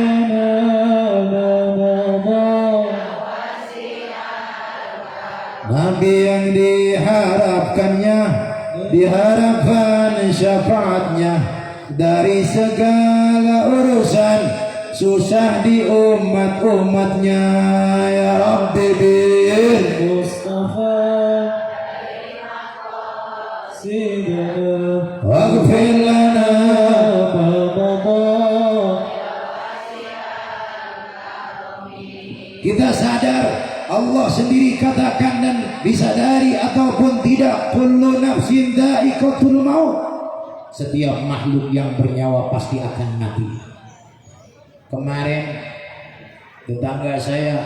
Nabi yang diharapkan syafaatnya dari segala urusan susah di umat-umatnya ya Rabbi bil Mustafa waghfir lana kita sadar Allah sendiri katakan dan disadari ataupun tidak, kullu nafsin dha'iqatul maut, setiap makhluk yang bernyawa pasti akan mati. Kemarin tetangga saya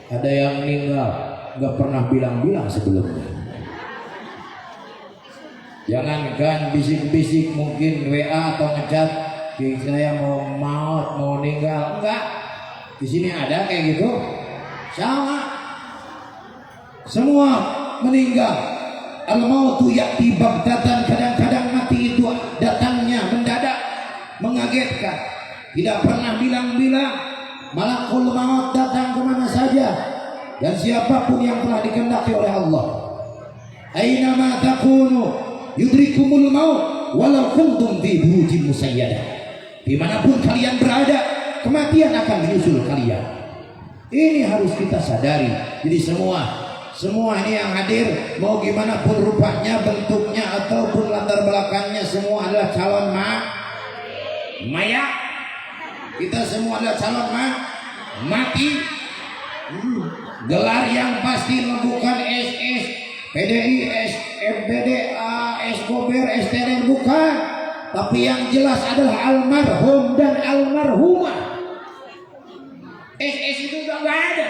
ada yang meninggal, gak pernah bilang-bilang sebelumnya. Jangankan bisik-bisik, mungkin WA atau ngechat, saya mau maut, mau meninggal, enggak. Di sini ada kayak gitu. Sama semua meninggal. Al-mautu ya'ti baghtatan, kadang-kadang mati itu datangnya mendadak, mengagetkan, tidak pernah bilang-bilang. Malakul maut datang kemana saja dan siapapun yang telah dikehendaki oleh Allah. Aina ma takunu yudrikumul maut walau kuntum fi burujin musayyadah. Dimanapun kalian berada, kematian akan menyusul kalian. Ini harus kita sadari. Jadi semua ini yang hadir, mau gimana pun rupanya, bentuknya ataupun latar belakangnya, semua adalah calon mayat. Kita semua adalah calon mati. Gelar yang pasti bukan SS, PDI, FBD, Escobar, STR, bukan. tapi yang jelas adalah almarhum dan almarhumah. SS itu udah nggak ada,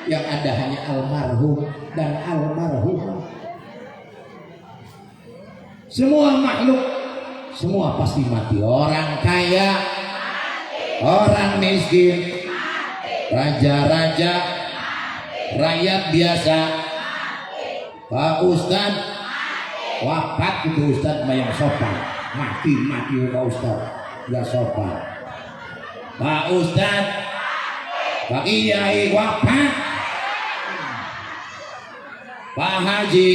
yang ada hanya almarhum dan almarhumah. Semua makhluk, semua pasti mati. Orang kaya, orang miskin, raja-raja, rakyat biasa, Pak Ustadz wafat itu Ustadz yang sopan, mati Pak Ustadz nggak sopan. Pak Ustadz, Pak Kiai wafat, Pak Haji,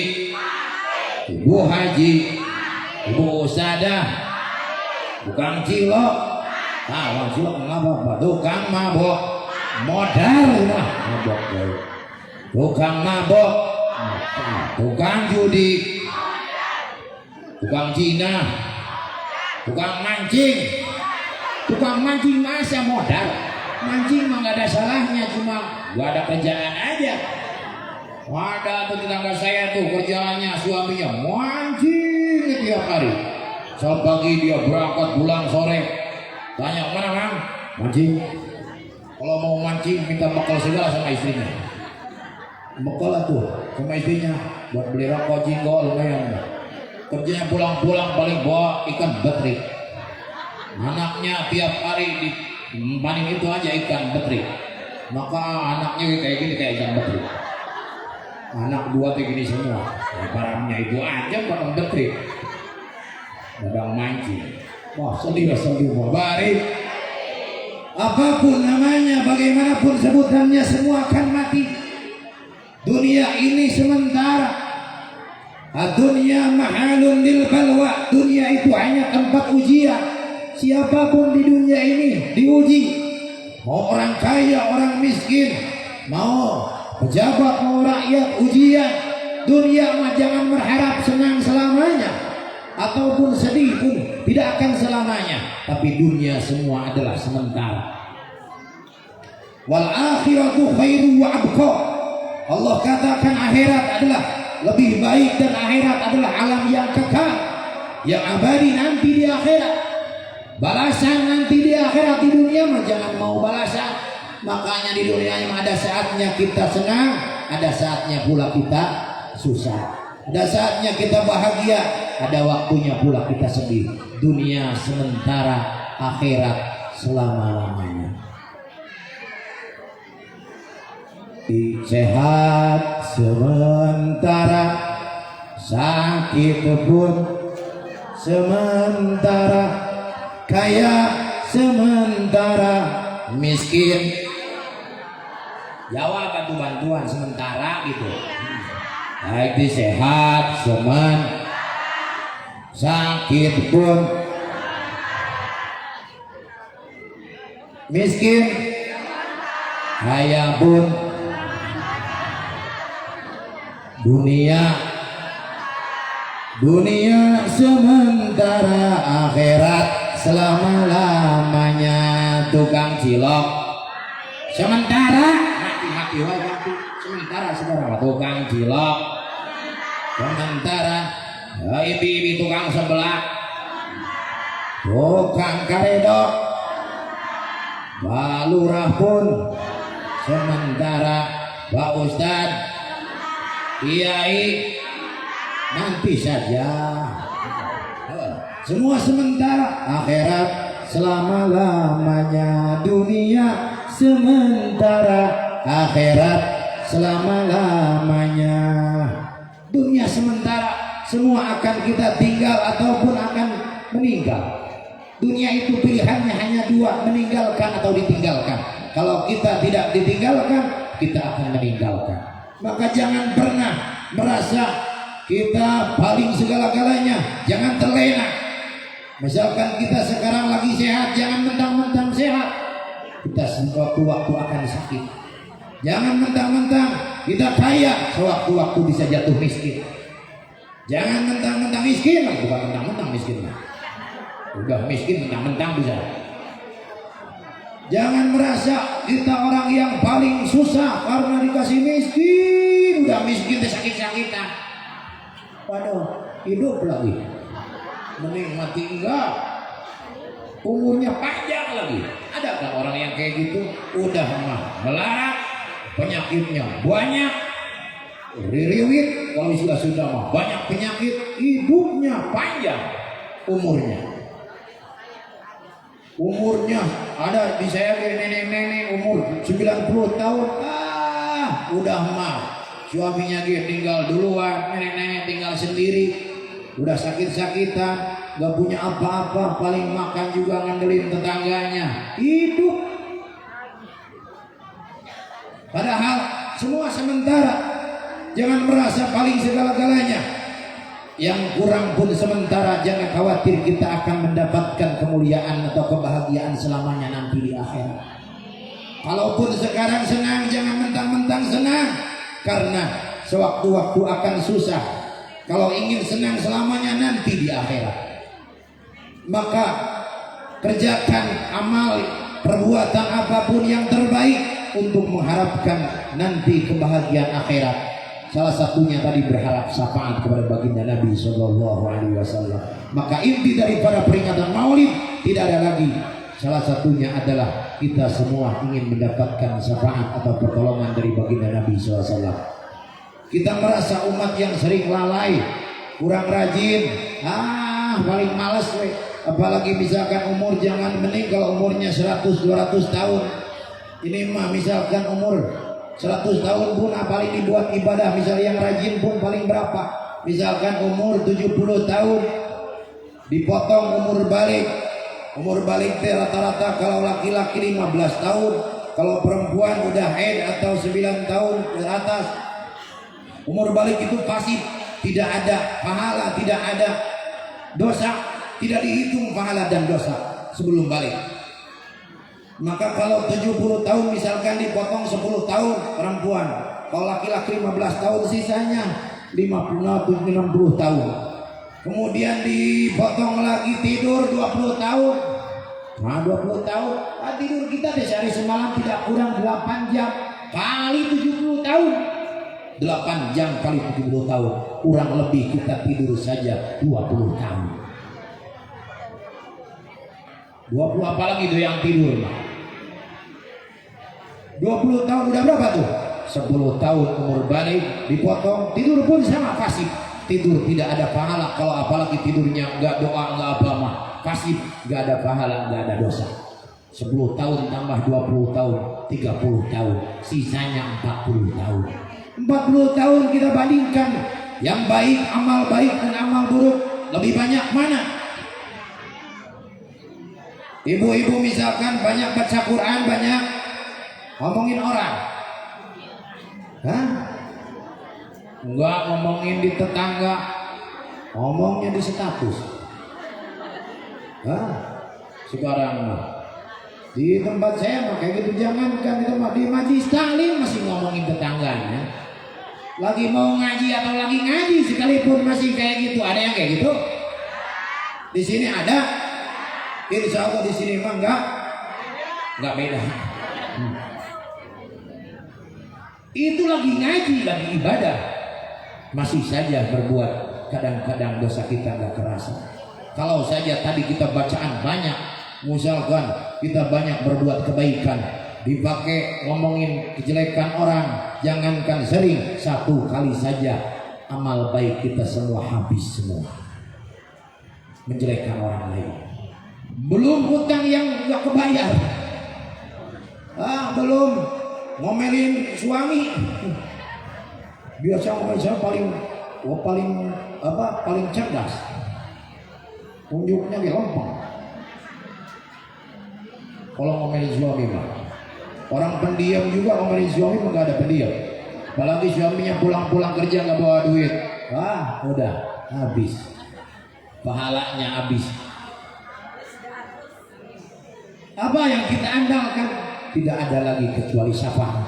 Ibu Haji, Ibu Ustadzah, tukang cilok, wang cilok ngapa? Tukang mabok, modal lah mabok, tukang mabok, tukang judi, tukang Cina, tukang mancing masa modal. Mancing mah nggak ada salahnya, cuma nggak ada kerjaan aja. Ada tuh tetangga saya tuh kerjaannya suaminya mancing tiap hari. Saat pagi dia berangkat, pulang sore. Tanya mana bang? Mancing. Kalau mau mancing minta bekal segala sama istrinya. Bekal tuh sama istrinya buat beli rokok jinggol lumayan. Kerjanya pulang-pulang paling bawa ikan betrik. Anaknya tiap hari di paling itu aja ikan betrik. Maka anaknya kayak gini kayak ikan betrik. Anak dua kayak gini semua. Barangnya itu aja barang betrik. Badang mancing. Wah sedih barik. Apapun namanya, bagaimanapun sebutannya, semua akan mati. Dunia ini sementara. Dunia mahalun lil balwa. Dunia itu hanya tempat ujian. Siapapun di dunia ini diuji. Mau orang kaya, orang miskin, mau pejabat, mau rakyat, ujian. Dunia mah jangan berharap senang selamanya, ataupun sedih pun tidak akan selamanya. Tapi dunia semua adalah sementara. Wal akhiratu khairu wa abqa. Allah katakan akhirat adalah lebih baik dan akhirat adalah alam yang kekal, yang abadi nanti di akhirat. Balasan nanti di akhirat. Di dunia mah jangan mau balasan. Makanya di dunia yang ada saatnya kita senang, ada saatnya pula kita susah. Ada saatnya kita bahagia, ada waktunya pula kita sedih. Dunia sementara, akhirat selama-lamanya. Sehat sementara, sakit pun sementara, kaya sementara, miskin. Jawab bantu bantuan sementara gitu. Baik di sehat sakit pun, miskin, kaya pun, dunia sementara, akhirat selama-lamanya. Tukang cilok sementara, mati sementara sekarang. Tukang cilok sementara, ibu-ibu tukang sebelah, tukang karedok, Pak Lurah pun sementara, Pak Ustadz, Kiai nanti saja. Semua sementara, akhirat selama-lamanya. Dunia sementara, akhirat selama-lamanya. Dunia sementara, semua akan kita tinggal ataupun akan meninggal. Dunia itu pilihannya hanya dua, meninggalkan atau ditinggalkan. Kalau kita tidak ditinggalkan, kita akan meninggalkan. Maka jangan pernah merasa kita paling segala-galanya. Jangan terlena. Misalkan kita sekarang lagi sehat, jangan mentang-mentang sehat. Kita sewaktu-waktu akan sakit. Jangan mentang-mentang kita kaya, sewaktu-waktu bisa jatuh miskin. Jangan mentang-mentang miskin, bukan mentang-mentang miskin. Udah miskin mentang-mentang bisa. Jangan merasa kita orang yang paling susah karena dikasih miskin. Udah miskin sakit-sakitan. Waduh, hidup lagi. Mending mati enggak. Umurnya panjang lagi. Ada kan orang yang kayak gitu? Udah mah melarat, penyakitnya banyak, ririwit, kalau sudah mah banyak penyakit, hidupnya panjang, umurnya ada di saya kayak nenek-nenek umur 90 tahun, udah mah suaminya dia tinggal duluan, nenek-nenek tinggal sendiri, udah sakit-sakitan, gak punya apa-apa, paling makan juga ngandelin tetangganya, hidup. Padahal semua sementara. Jangan merasa paling segala-galanya. Yang kurang pun sementara. Jangan khawatir, kita akan mendapatkan kemuliaan atau kebahagiaan selamanya nanti di akhirat. Kalaupun sekarang senang, jangan mentang-mentang senang, karena sewaktu-waktu akan susah. Kalau ingin senang selamanya nanti di akhirat, maka kerjakan amal perbuatan apapun yang terbaik untuk mengharapkan nanti kebahagiaan akhirat. Salah satunya tadi berharap syafaat kepada baginda Nabi Sallallahu Alaihi Wasallam. Maka inti daripada peringatan Maulid tidak ada lagi. Salah satunya adalah kita semua ingin mendapatkan syafaat atau pertolongan dari baginda Nabi SAW. Kita merasa umat yang sering lalai, kurang rajin, paling malas, apalagi misalkan umur, jangan mending kalau umurnya 100-200 tahun. Ini mah misalkan umur 100 tahun pun paling dibuat ibadah. Misalnya yang rajin pun paling berapa? Misalkan umur 70 tahun dipotong umur balik. Umur balik rata-rata kalau laki-laki 15 tahun, kalau perempuan udah haid atau 9 tahun ke atas. Umur balik itu pasif, tidak ada pahala, tidak ada dosa, tidak dihitung pahala dan dosa sebelum balik. Maka kalau 70 tahun misalkan dipotong 10 tahun perempuan, kalau laki-laki 15 tahun sisanya 50-60 tahun. Kemudian dipotong lagi tidur 20 tahun. Nah 20 tahun, tidur kita di sehari semalam tidak kurang 8 jam kali 70 tahun. 8 jam kali 70 tahun, kurang lebih kita tidur saja 20 tahun. 20 apalagi itu yang tidur. 20 tahun udah berapa tuh? 10 tahun umur balik dipotong, tidur pun sama pasif. Tidur tidak ada pahala, kalau apalagi tidurnya enggak doa, enggak apa mah pasif, enggak ada pahala, enggak ada dosa. 10 tahun tambah 20 tahun 30 tahun, sisanya 40 tahun. 40 tahun kita bandingkan, yang baik, amal baik dan amal buruk lebih banyak mana? Ibu-ibu misalkan banyak baca Quran, banyak ngomongin orang, enggak ngomongin di tetangga, ngomongnya di status. Sekarang di tempat saya mah kayak gitu, jangankan di tempat, di majelis taklim masih ngomongin tetangganya. Lagi mau ngaji atau lagi ngaji sekalipun masih kayak gitu. Ada yang kayak gitu? Di sini ada? Insya Allah di sini mah enggak beda. Itu lagi ngaji, lagi ibadah, masih saja berbuat kadang-kadang dosa kita nggak kerasa. Kalau saja tadi kita bacaan banyak, misalkan kita banyak berbuat kebaikan, dipakai ngomongin kejelekan orang, jangankan sering, 1 kali saja amal baik kita semua habis semua menjelekkan orang lain. Belum hutang yang nggak kebayar, belum ngomelin suami. Biasa ngomel saya paling cerdas, unjuknya di lempeng. Kalau ngomelin suami mah, orang pendiam juga ngomelin suami mah nggak ada pendiam. Apalagi suaminya pulang-pulang kerja nggak bawa duit, udah habis, pahalanya habis. Apa yang kita andalkan? Tidak ada lagi kecuali syafaat.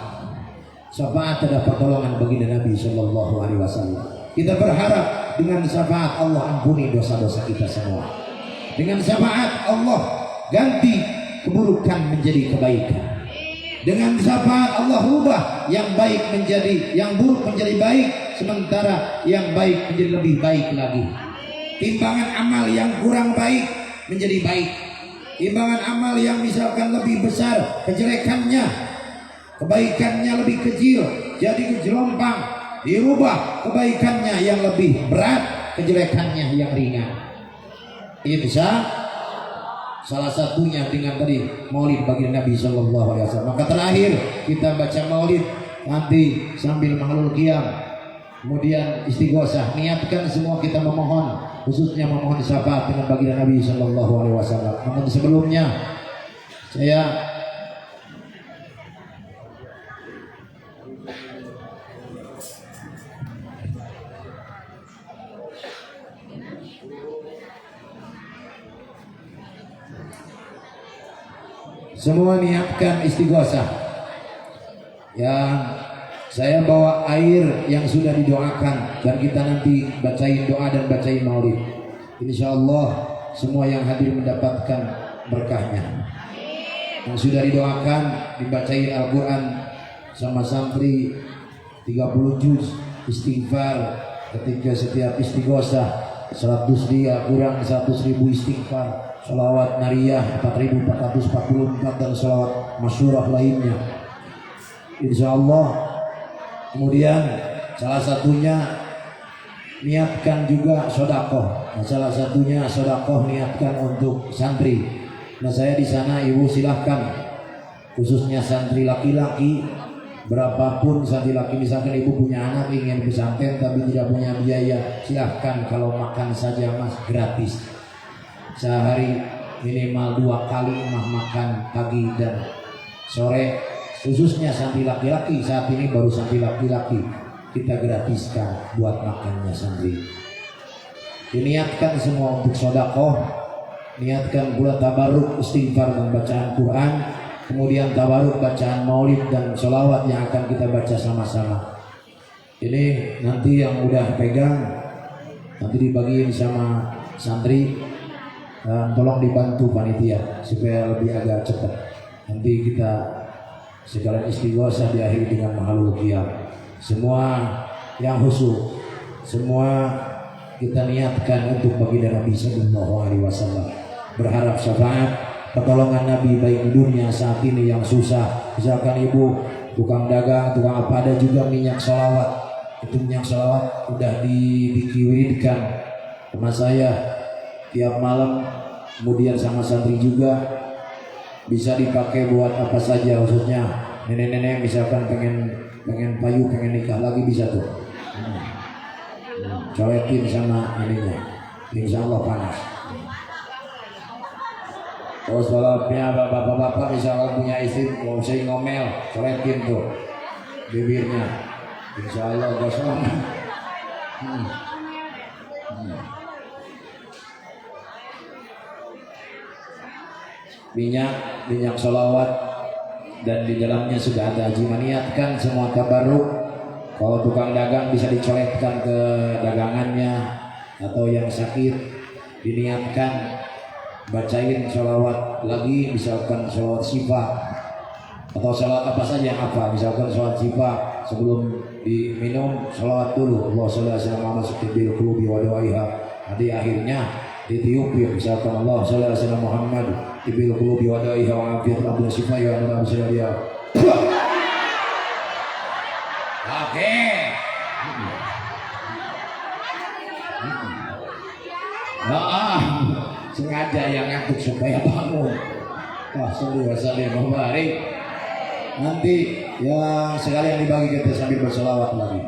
Syafaat adalah pertolongan baginda Nabi Sallallahu Alaihi Wasallam. Kita berharap dengan syafaat Allah ampuni dosa-dosa kita semua. Dengan syafaat Allah ganti keburukan menjadi kebaikan. Dengan syafaat Allah rubah yang baik menjadi, yang buruk menjadi baik, sementara yang baik menjadi lebih baik lagi. Timbangan amal yang kurang baik menjadi baik. Timbangan amal yang misalkan lebih besar kejelekannya, kebaikannya lebih kecil jadi kejelompang, dirubah kebaikannya yang lebih berat, kejelekannya yang ringan. Insya salah satunya dengan tadi maulid bagi Nabi Shallallahu Alaihi Wasallam. Maka terakhir kita baca maulid nanti sambil mahlul qiyam, kemudian istighosah. Niatkan semua kita memohon, khususnya memohon syafaat dengan baginda Nabi Shallallahu Alaihi Wasallam. Namun sebelumnya saya semua niatkan istighosah. Yang saya bawa air yang sudah didoakan dan kita nanti bacain doa dan bacain maulid. Insya Allah semua yang hadir mendapatkan berkahnya. Yang sudah didoakan dibacain Al-Quran sama santri 30 juz istighfar ketika setiap istighosah, 100 dia kurang 100.000 istighfar, sholawat nariyah 4.444 dan sholawat masyurah lainnya. Insya Allah. Kemudian salah satunya niatkan juga sodakoh. Nah, salah satunya sodakoh niatkan untuk santri. Nah saya di sana ibu silahkan, khususnya santri laki-laki, berapapun santri laki, misalkan ibu punya anak ingin pesantren tapi tidak punya biaya, silahkan. Kalau makan saja mas gratis. Sehari minimal 2 kali mah makan pagi dan sore, khususnya santri laki-laki. Saat ini baru santri laki-laki kita gratiskan buat makannya santri. Diniatkan semua untuk sodakoh, niatkan pula tabaruk istighfar dan bacaan Quran, kemudian tabaruk bacaan maulid dan sholawat yang akan kita baca sama-sama. Ini nanti yang udah pegang nanti dibagiin sama santri. Tolong dibantu panitia supaya lebih agak cepat. Nanti kita sekalian istighosah diakhiri dengan mahlul qiyam. Semua yang khusyuk, semua kita niatkan untuk baginda Nabi Sallallahu Alaihi Wasallam. Berharap syafaat, pertolongan Nabi baik di dunia saat ini yang susah. Misalkan ibu tukang dagang, tukang apa, ada juga minyak sholawat. Itu minyak sholawat udah dikiwiridkan sama saya tiap malam, kemudian sama santri juga bisa dipakai buat apa saja, khususnya nenek-nenek misalkan pengen payu, pengen nikah lagi bisa tuh. Coletin sama ininya, insya Allah panas. Terus kalau punya bapak-bapak misalkan punya istri mau saya ngomel, coletin tuh bibirnya, insya Allah gosong. Minyak sholawat dan di dalamnya sudah ada haji. Niatkan semua tabarruk. Kalau tukang dagang bisa dicoletkan ke dagangannya, atau yang sakit diniatkan bacain sholawat lagi, misalkan sholawat syifa atau sholawat apa saja yang apa, misalkan sholawat syifa sebelum diminum sholawat dulu, Allah sholli ala Muhammad bil qulubi wa dawaiha. Di akhirnya ditiup ya, misalkan Allah sholli ala Muhammad bil qulubi wa dawaiha wa afiyatul abdul syifa ya Allah sallallahu alaihi. Oke. Sengaja yang ngantuk supaya bangun. Wah, sallallahu alaihi wasallam. Nanti yang sekalian dibagi kita sambil berselawat lagi.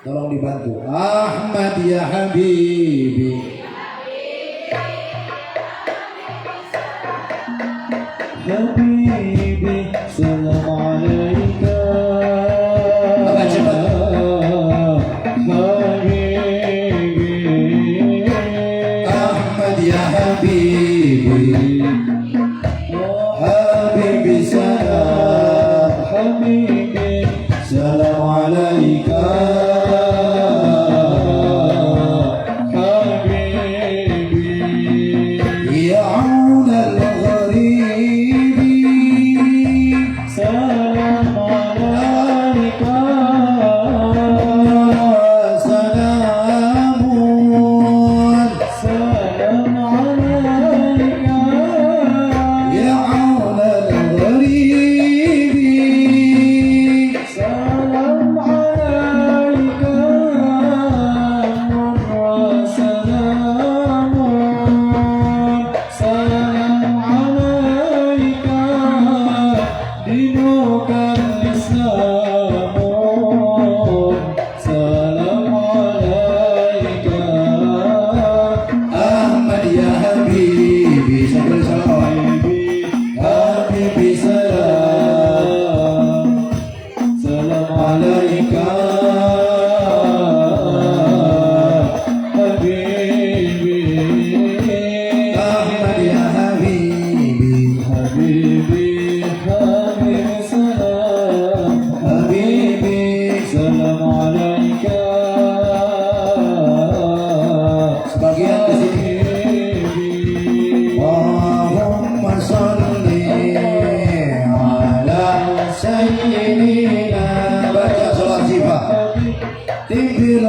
Tolong dibantu. Ahmad ya Habibi, Habibi, salam alaika. Apa cepat? Habibi, Ahmad ya Habibi, Habibi salam, Habibi salam alaika.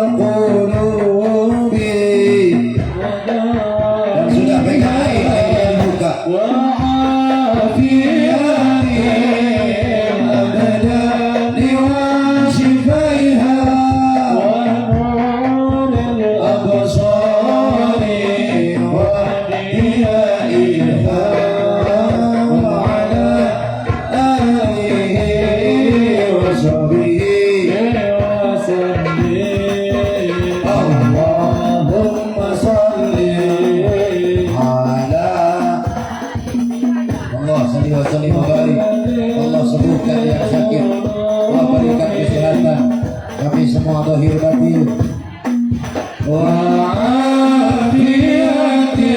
القلوب yang sudah pegang air airnya dibuka Allah sembuhkan yang sakit, Allah berikan kesehatan kami semua zahir batin wa afiyatil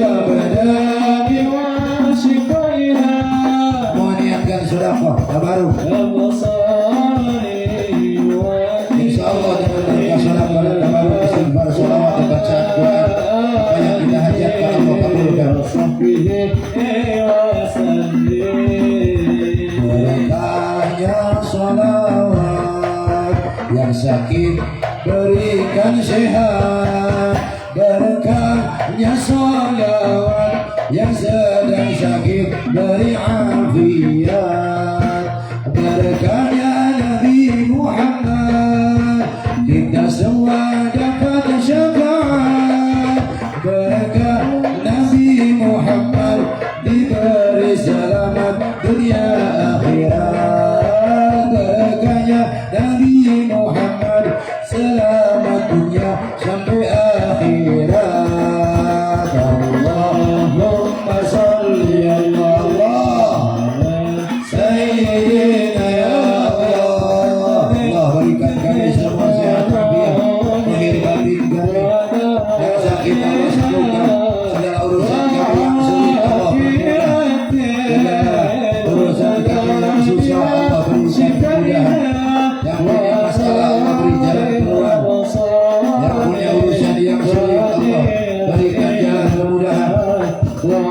abdani wa shifaiha. Mohon niatkan sedekah tabaruk insyaallah dengan berkah sedekah dan tabaruk istighfar selawat dan bacaan Quran apa yang kita hajatkan Allah kabulkan. Berkahnya salawat yang sakit berikan sehat, berkahnya salawat yang sedang sakit beri afiat, berkahnya Nabi Muhammad kita semua dapat syafaat, berkah Nabi Muhammad diberi selamat dunia akhirat, berkahnya Nabi Muhammad selamat dunia sampai akhirat. Allahumma salli Allah Sayyidina ya Allah. Allah berikan kami semua sehat walafiat lahir batin kami, yang sakit Allah sembuhkan, segala urusan kami yang sulit Allah urusan kami yang susah Allah berikan kemudahan, yang punya masalah Allah beri jalan keluar, yang punya urusan yang sulit Allah berikan jalan kemudahan, Allah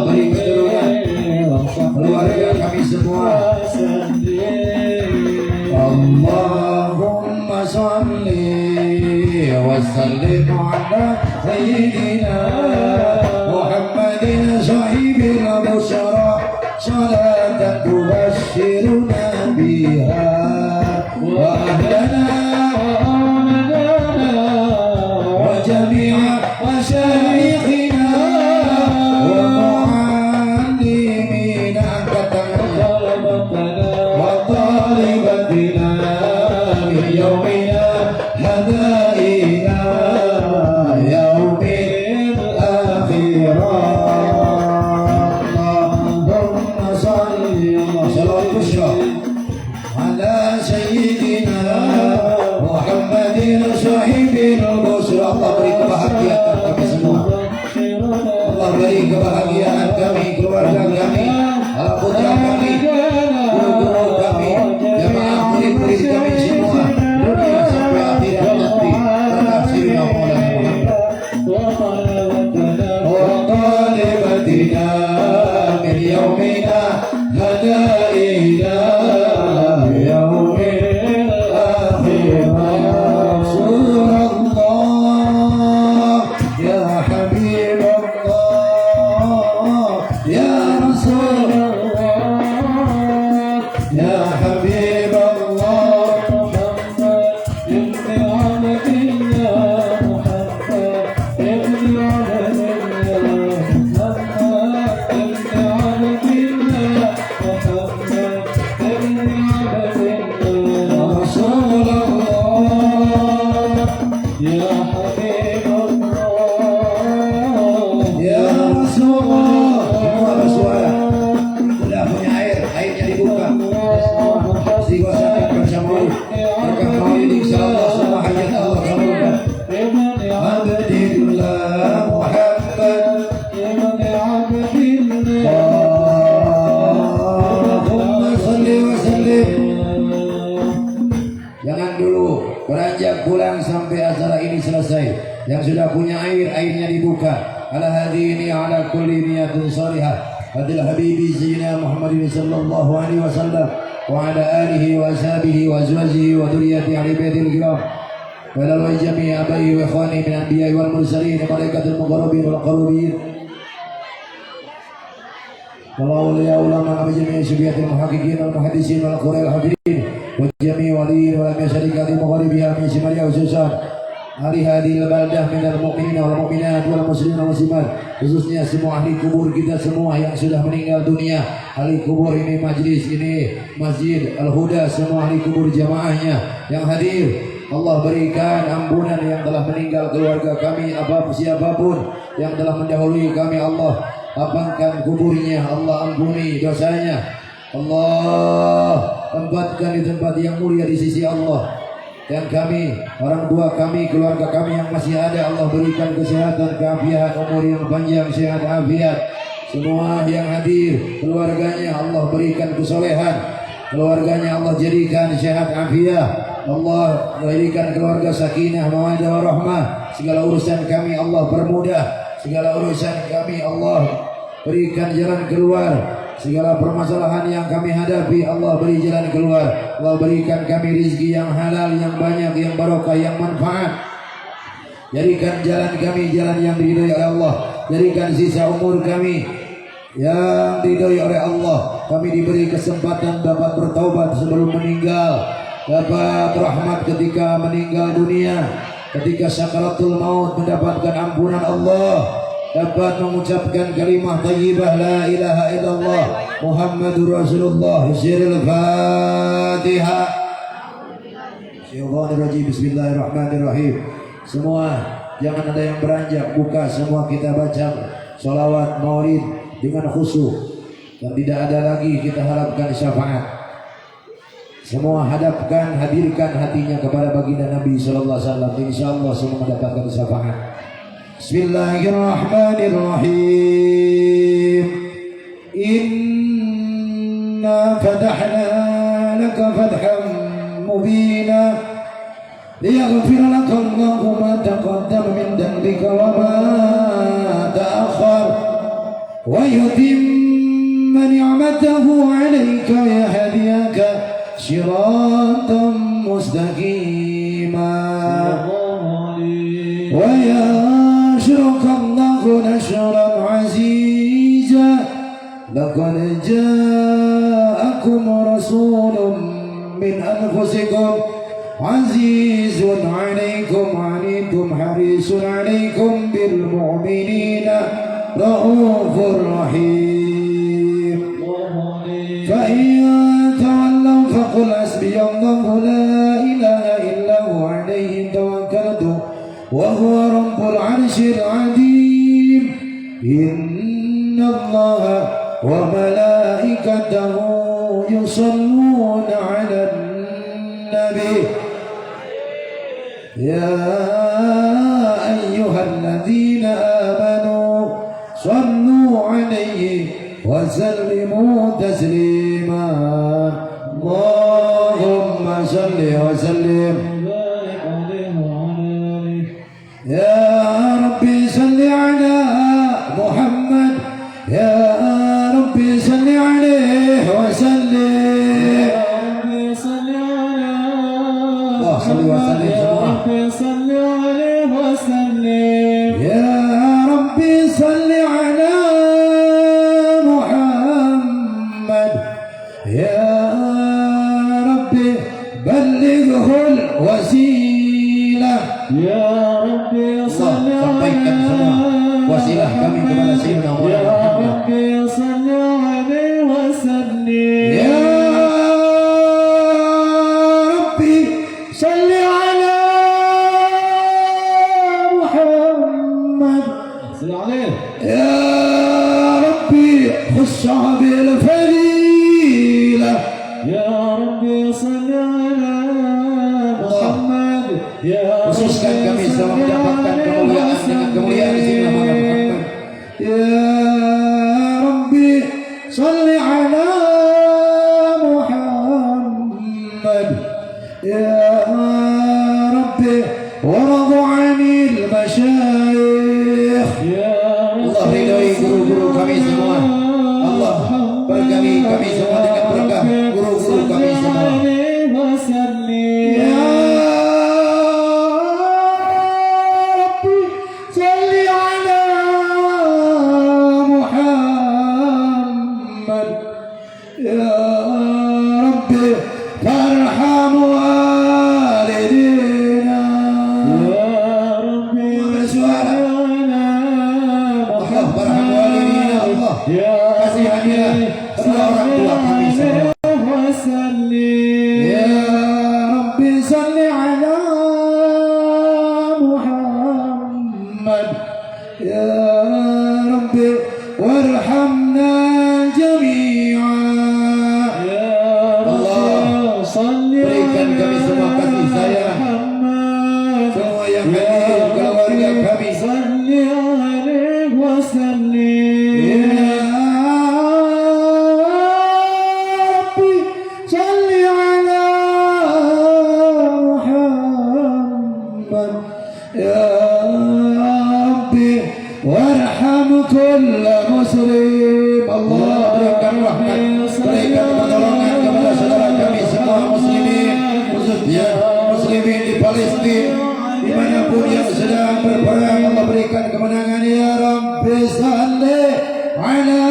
beri keturunan keluarga kami semua. Allahumma salli wa sallim ala sayyidina Muhammadin sahibil busyara salatan tubashshiruna biha wa ahlana wa jami'a masyayikhina wa mu'allimina angkatana wa talibatina min yawmina hadha ila yaumil akhirah. Ala sayyidina Muhammadin sahibil busyra. Allah beri kebahagiaan kami semua, Allah beri kebahagiaan kami, keluarga kami, putra kami, guru-guru kami, jamaah murid-murid kami semua dunia sampai akhirat nanti. Terkasih ya Maulana Muhammad wa talibatina min yaumina hada ila pulang sampai acara ini selesai. Yang sudah punya air, airnya dibuka. Ala hadini ala kulli niyatin salihah. Hadil habibi Sayyidina Muhammadin sallallahu alaihi wasallam. وعلى آله وأصحابه وأزواجه وذريته أهل بيته الكرام وإلى جميع آبائه وإخوانه من الأنبياء والمرسلين وملائكة المقربين والقربين والأولياء والعلماء بجميع سبيات المحققين والمحدثين والقراء الحافظين وجميع وليين ولم شريك مغاربها من شمالها وخصوصا ahli hadil baldah minal mu'minin wal mu'minat wal muslimin wal muslimat, khususnya semua ahli kubur kita semua yang sudah meninggal dunia. Ahli kubur ini majlis ini Masjid Al-Huda, semua ahli kubur jamaahnya yang hadir, Allah berikan ampunan yang telah meninggal keluarga kami, siapapun yang telah mendahului kami, Allah lapangkan kuburnya, Allah ampuni dosanya, Allah tempatkan di tempat yang mulia di sisi Allah. Dan kami, orang tua kami, keluarga kami yang masih ada, Allah berikan kesehatan, keafiatan, umur yang panjang, sehat, afiat. Semua yang hadir, keluarganya Allah berikan kesolehan, keluarganya Allah jadikan sehat, afiat. Allah berikan keluarga sakinah, mawaddah, warahmah. Segala urusan kami Allah permudah, segala urusan kami Allah berikan jalan keluar. Segala permasalahan yang kami hadapi Allah beri jalan keluar. Allah berikan kami rezeki yang halal, yang banyak, yang barokah, yang manfaat. Jadikan jalan kami jalan yang diridhai oleh Allah. Jadikan sisa umur kami yang diridhai oleh Allah. Kami diberi kesempatan dapat bertaubat sebelum meninggal, dapat rahmat ketika meninggal dunia, ketika sakaratul maut mendapatkan ampunan Allah, dapat mengucapkan kalimah thayyibah la ilaha illallah Muhammadur Rasulullah. Sirul Fatihah. Bismillahirrahmanirrahim. Semua jangan ada yang beranjak, buka semua kita baca sholawat maulid dengan khusyuk, dan tidak ada lagi kita harapkan syafaat. Semua hadapkan, hadirkan hatinya kepada baginda Nabi sallallahu alaihi wasallam, insyaallah semua mendapatkan syafaat. Bismillahirrahmanirrahim. Inna fatahna laka fathan mubina liyaghfir laka Allahu ma taqaddama min dhanbika wa ma ta'akhkhar wa yutimma ni'matahu 'alayka wa yahdiyaka siratan mustaqima wa ينشرك الله نشرا عزيزا لقد جاءكم رسول من أنفسكم عزيز عليكم عنتم حريص عليكم بالمؤمنين رؤوف رحيم فإن تولوا فقل حسبي الله لا إله إلا هو عليه توكلت وهو رب العرش العظيم إن الله وملائكته يصلون على النبي يا أيها الذين آمنوا صلوا عليه وسلموا تسليما اللهم صل وسلم يا ربي صل على محمد يا ربي صل عليه وسلم يا ربي صل على محمد يا ربي صل عليه وسلم يا ربي صل على محمد يا ربي بلغه الوسيلة يا ربي صل على wasilah kami kepada Sayyidina Muhammad. Ya Rabbi salli alaihi wasallim. Ya Rabbi salli ala Muhammad. Salli alaihi. Ya Rabbi khussa bil fadila. Ya Rabbi salli ala Muhammad. Ya khususkan kami semua mendapatkan kemuliaan dengan kemuliaan Sayyidina Muhammad. Ya Rabbi salli ala Muhammad. Ya Rabbi waradu anil masyayikh. Allah ridhai guru-guru kami semua. Allah berkahi kami semua dengan berkah guru-guru kami محمد يا ربي فارحم والدينا يا ربي وسوانا الله فارحم والدينا الله يا kasihannya semua orang tua kami semua ya Rabbi salli ala Muhammad ya Rabbi warhamna jami'an ya Allah berikan kami semua kasih sayang semua yang hadir keluarga kami salli alaihi wasallim ya Rabbi salli ala Muhammad ya Rabbi warham kulla muslim Allah berikan rahmat berikan pertolongan kepada saudara kami semua muslimin khususnya muslimin di Palestina dimanapun yang sedang berperang Allah berikan kemenangan ya Rabbi salli ala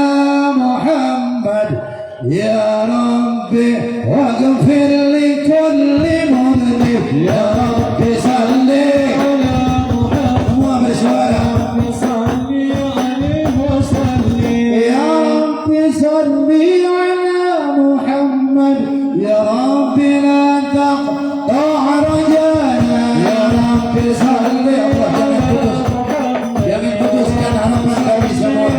Muhammad ya Rabbi waghfir li kulli mudhnib ya Rabbi salli ala Muhammad semua bersuara صلي على محمد يا رب لا تقطع رجانا يا رب صلي jangan putuskan harapan kami semua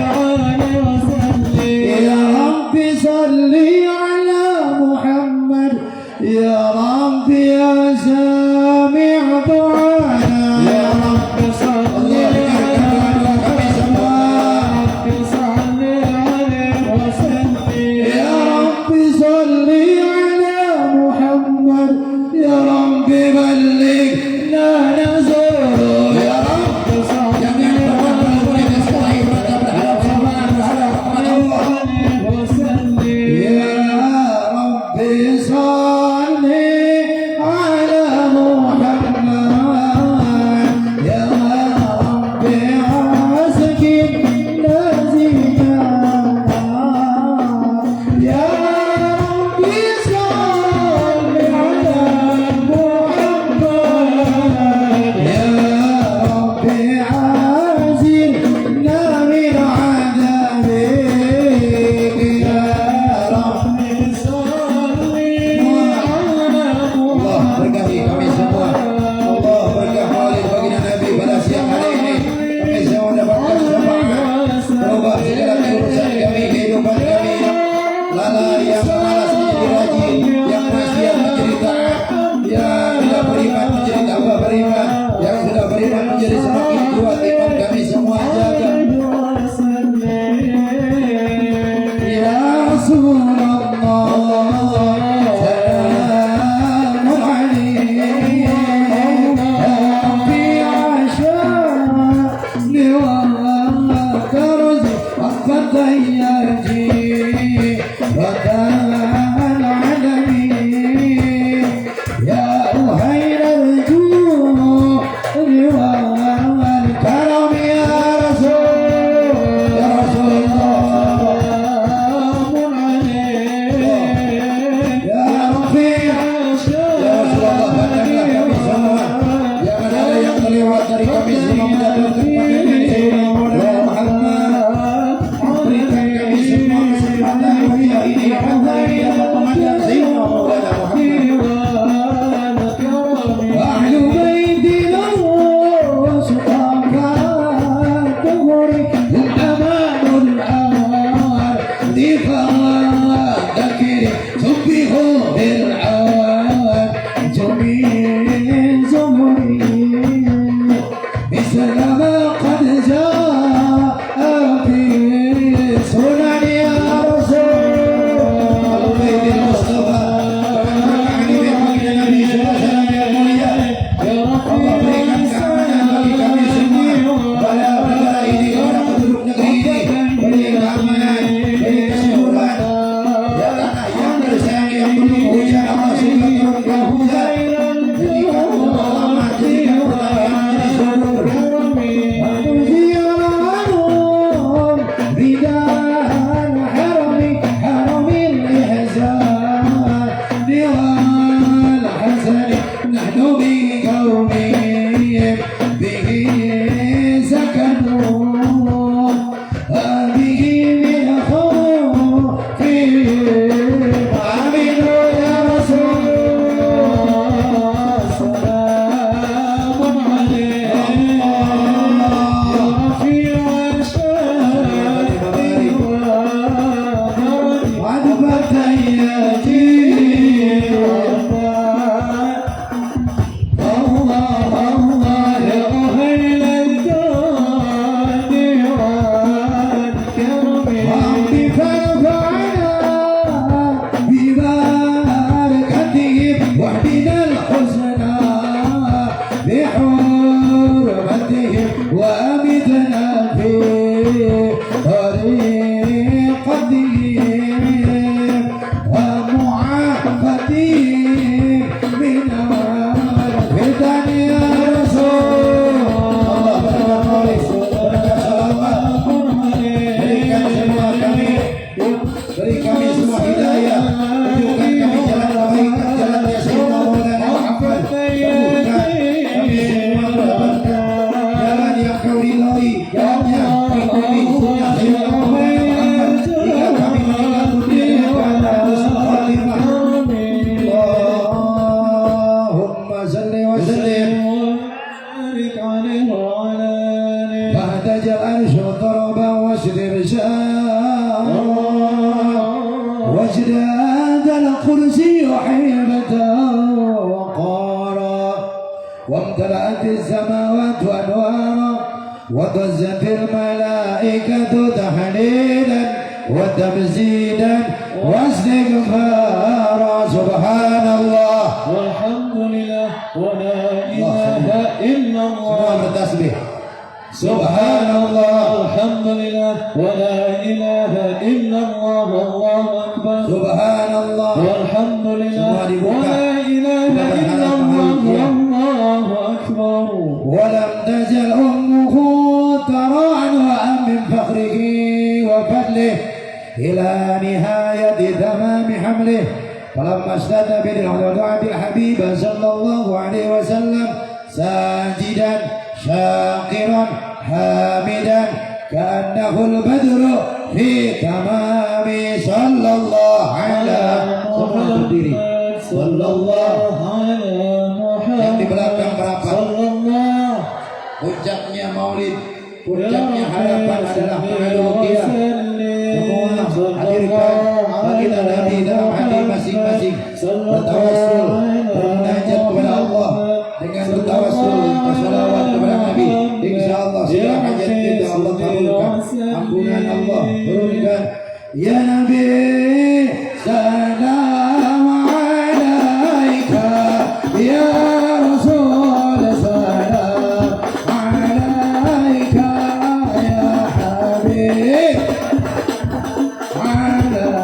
ya رب صلي على محمد يا رب يا سامع دعانا يا رب صلي وازداد الكرسي حيبة وقارا وامتلأت السماوات أنوارا وضجت الملائكة تحليلا وتمجيدا واستغفارا سبحان الله والحمد لله ولا إله إلا الله. bertasbih سبحان الله الحمد لله ولا إله إلا الله والله أكبر. سبحان الله والحمد لله ولا إله إلا الله والله أكبر. ولم تزل أمه ترى عنها من فخره وفضله إلى نهاية تمام حمله فلما اشتد بالعدوات الحبيب صلى الله عليه وسلم ساجدا شاكرا حامدا كأنه البدر في تمام صلى الله على محمد صلى الله على محمد. Yang di belakang berapa? Sallallahu. Puncaknya maulid, puncaknya harapan adalah pengalukiah. Semua hadirkan baginda Nabi dalam hati masing-masing. Bertawassul, bermunajat kepada Allah dengan bertawassul, bersalawat kepada Nabi. InsyaAllah segala hajat kita Allah kabulkan, ampunan Allah turunkan. Ya Nabi, salam alaika, ya Rasul, salam alaika, ya Habib, alaika.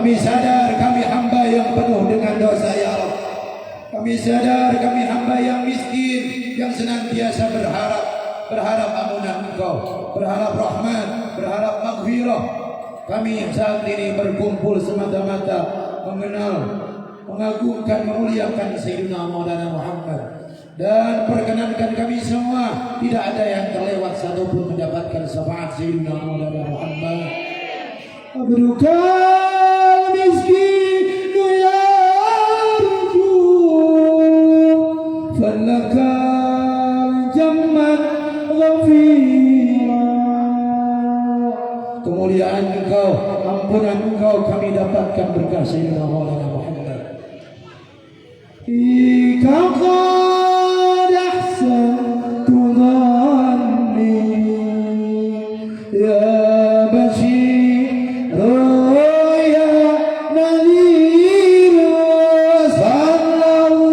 Kami sadar kami hamba yang penuh dengan dosa ya Allah. Kami sadar kami hamba yang miskin, yang senantiasa berharap ampunan Engkau, berharap rahmat, berharap maghfirah. Kami saat ini berkumpul semata-mata mengenal, mengagungkan, memuliakan Sayyidina Maulana Muhammad. Dan perkenankan kami semua, tidak ada yang terlewat satupun mendapatkan syafaat Sayyidina Maulana Muhammad. Abdukal miskin yarju falakal jammat ghafira. Kemuliaan Engkau, ampunan Engkau kami dapatkan berkah Sayyidina Maulana Muhammad. Ika qad ahsantu dhanni ya Bashir ya Nadhir sallallahu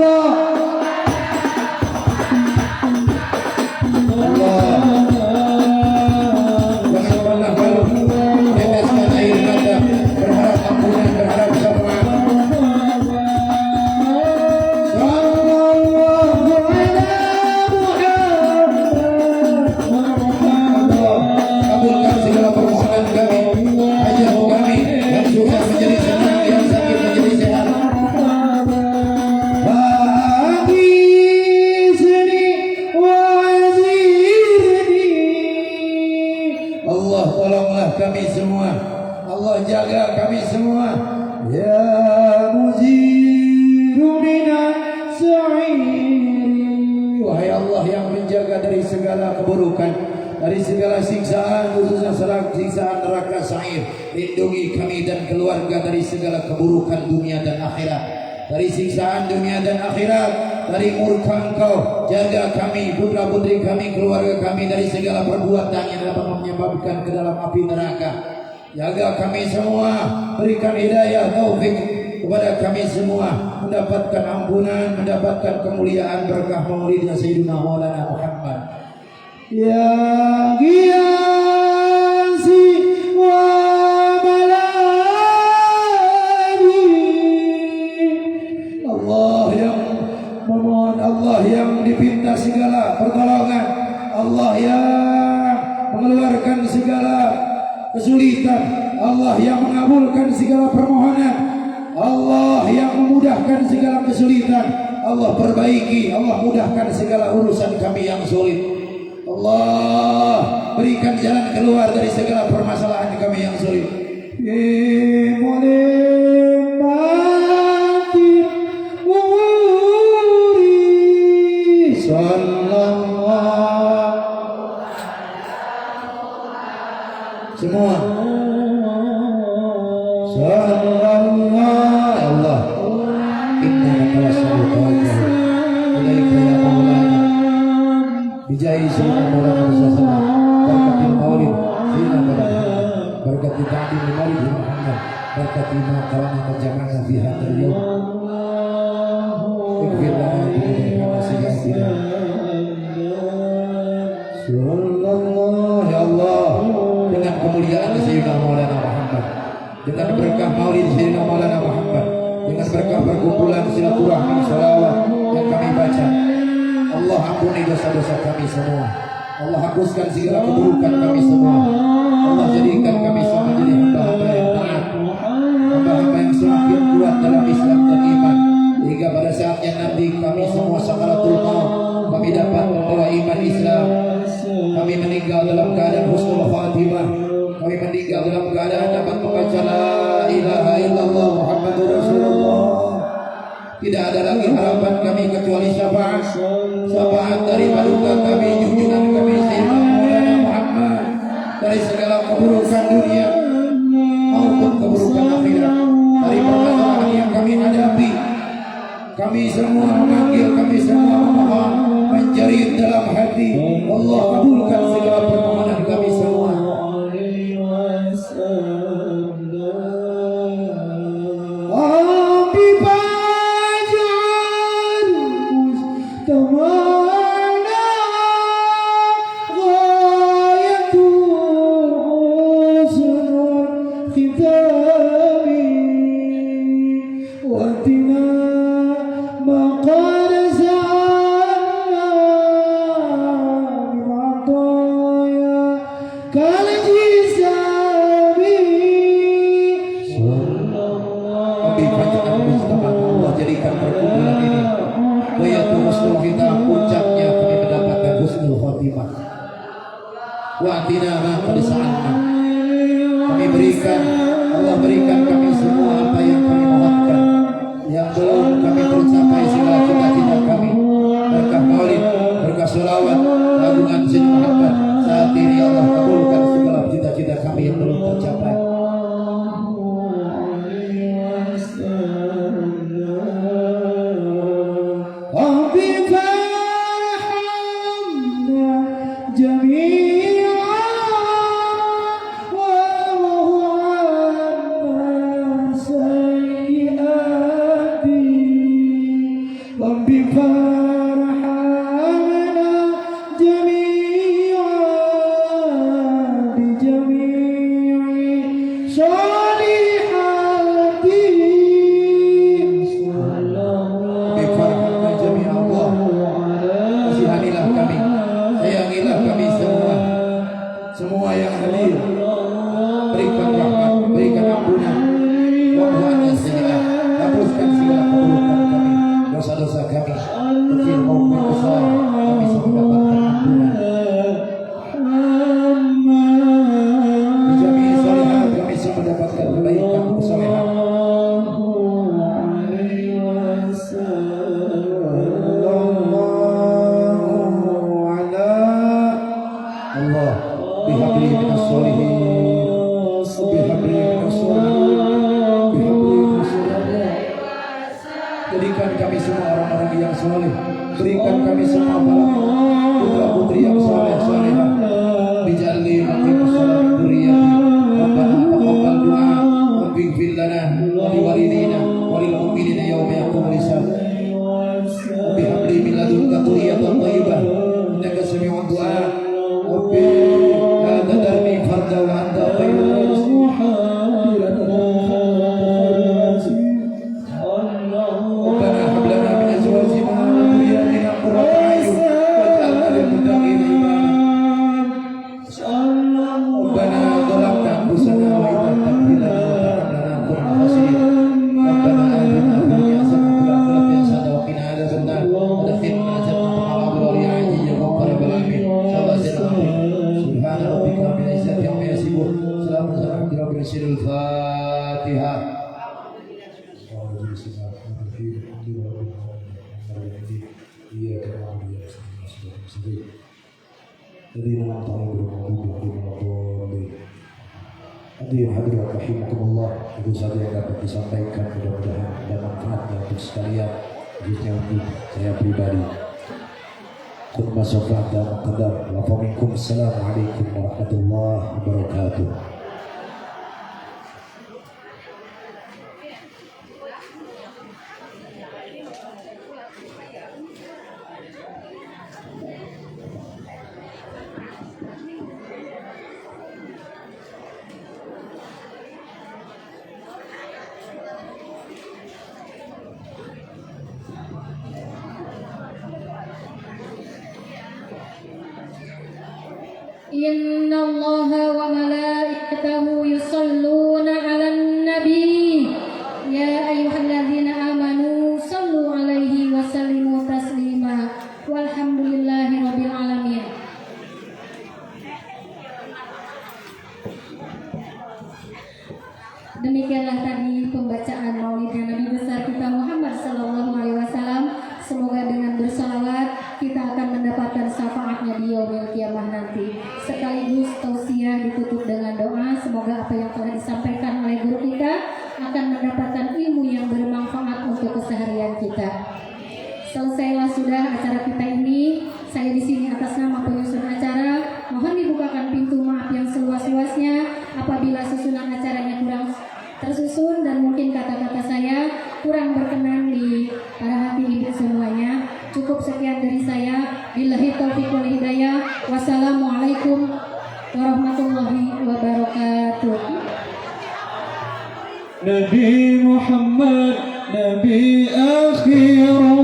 Allah, tolonglah kami semua. Allah jaga kami semua. Ya muziru minas sa'iri. Wahai Allah yang menjaga dari segala keburukan, dari segala siksaan, khususnya siksaan neraka sa'ir. Lindungi kami dan keluarga dari segala keburukan dunia dan akhirat, dari siksaan dunia dan akhirat, dari murka Engkau. Jaga kami, putra putri kami, keluarga kami dari segala perbuatan yang dapat menyebabkan ke dalam api neraka. Jaga kami semua, berikan hidayah taufik kepada kami semua, mendapatkan ampunan, mendapatkan kemuliaan berkah maulidnya Sayyidina Maulana Muhammad. Ya Giyasi wa Maladi. Allah yang memohon, Allah yang dipinta segala pertolongan, Allah yang mengeluarkan segala kesulitan, Allah yang mengabulkan segala permohonan, Allah yang memudahkan segala kesulitan, Allah perbaiki, Allah mudahkan segala urusan kami yang sulit. Allah berikan jalan keluar dari segala permasalahan kami yang sulit. Semua sallallahu Allah inna tawassalu ilaika ya maulana bijai sayyidina maulana sallallahu berkati maulid sayyidina maulana berkati ta'lim maulid Muhammad berkati ma qalana jama'na fi hadzal yawm ikfir lana bi sayyi'atina sallallahu ya Allah. Dengan kemuliaan Sayyidina Maulana Muhammad, dengan berkah maulid Sayyidina Maulana Muhammad, dengan berkah perkumpulan silaturahmi salawat yang kami baca, Allah ampuni dosa-dosa kami semua, Allah hapuskan segala keburukan kami semua, Allah jadikan kami semua menjadi hamba-hamba yang taat, hamba-hamba yang semakin kuat dalam Islam dan iman, hingga pada saatnya nanti kami semua sakaratul maut, kami dapat membawa iman Islam. Kami meninggal dalam keadaan husnul khatimah. Kami meninggal dalam keadaan dapat membaca la ilaha illallah Muhammadur Rasulullah. Tidak ada lagi harapan kami kecuali syafaat. Syafaat dari paduka kami, junjungan kami Sayyidina Maulana Muhammad, dari segala keburukan dunia maupun keburukan akhirat, dari permasalahan yang kami hadapi. Kami semua memanggil, kami semua memohon, menjerit dalam hati. Allah kabulkan segala permohonan kami semua. Abi bajan mustamana ghayatu husnul khitami واهدنا ما قد سعانا من عطايا كالجسام Allah jadikan perkumpulan ini Bayatul Husnul kita puncaknya kami mendapatkan husnul khotimah. Wa atina ma qad sa'alna. Kami berikan, Allah berikan kami semua apa yang kami mohonkan. Yang belum kami tercapai segala cita-cita kami. Berkah maulid, berkah sholawat, agungan Sayyid Muhammad. Saat ini Allah kabulkan segala cita-cita kami yang belum tercapai. Semua yang hadir, berikan rahmat, berikan ampunan, wa'fu'anna sayyi'at, hapuskan segala keburukan kami, dosa-dosa kami, kecil maupun besar, kami semua mendapatkan ampunan. Bijami sholihat, kami semua mendapatkan kebaikan sholihat. Allah bihabli minas sholihin, bihabli minas sholihin, bihabli minas sholihin. Jadikan kami semua orang-orang yang soleh, berikan kami semua putra putri yang soleh solehah. Bijalli muqimus shalah min dzurriyyati, Rabbana taqabbal du'a, waghfir lana wa liwalidina wa lil mu'minina yawma yaqumul hisab. Bihabli min ladunka dhurriyyatan thayyibah, innaka sami'ud du'a. Rabbi la tadarni farda wa anta khairul warisiin. Rabbana hab lana min azwajina wa dhurriyyatina qurrata a'yun waj'alna lil muttaqina imama. Rabbana dhalamna anfusana wa in lam taghfir lana wa tarhamna lanakunanna minal khasirin. Rabbana atina fid dunya hasanatan wa fil akhirati hasanatan wa qina adzabannar. Adkhilna jannata ma'al abrar ya aziz ya ghaffar ya alamin. Subhana rabbika rabbil izzati amma yasifun. Salamun alal mursalin. Al-Fatihah. Hadirin hadirat rahimakumullah, itu saja yang dapat disampaikan, mudah-mudahan ada manfaatnya untuk sekalian, khususnya untuk saya pribadi. Khutbah syafaat dan qadar. Wassalamualaikum warahmatullahi wabarakatuh. Inna Allaha wa malaikatahu yusalluna 'alan nabi ya ayyuhalladzina amanu sallu 'alaihi wa sallimu taslima walhamdulillahi rabbil alamin. Demikianlah tadi pembacaan maulidnya Nabi besar kita Muhammad sallallahu alaihi wasallam. Semoga dengan bersalawat kita akan mendapatkan syafaatnya di yaumil kiamah nanti. Sekaligus tausiah ditutup dengan doa. Semoga apa yang telah disampaikan oleh guru kita akan mendapatkan ilmu yang bermanfaat untuk keseharian kita. Selesailah sudah acara kita ini. Saya di sini atas nama penyusun acara mohon dibukakan pintu maaf yang seluas-luasnya apabila susunan acaranya kurang tersusun dan mungkin kata-kata saya kurang berkenan di para hati ibu semuanya. Cukup sekian dari saya. Billahi taufiq wal hidayah. Wassalamualaikum warahmatullahi wabarakatuh. Nabi Muhammad النبي أخيرا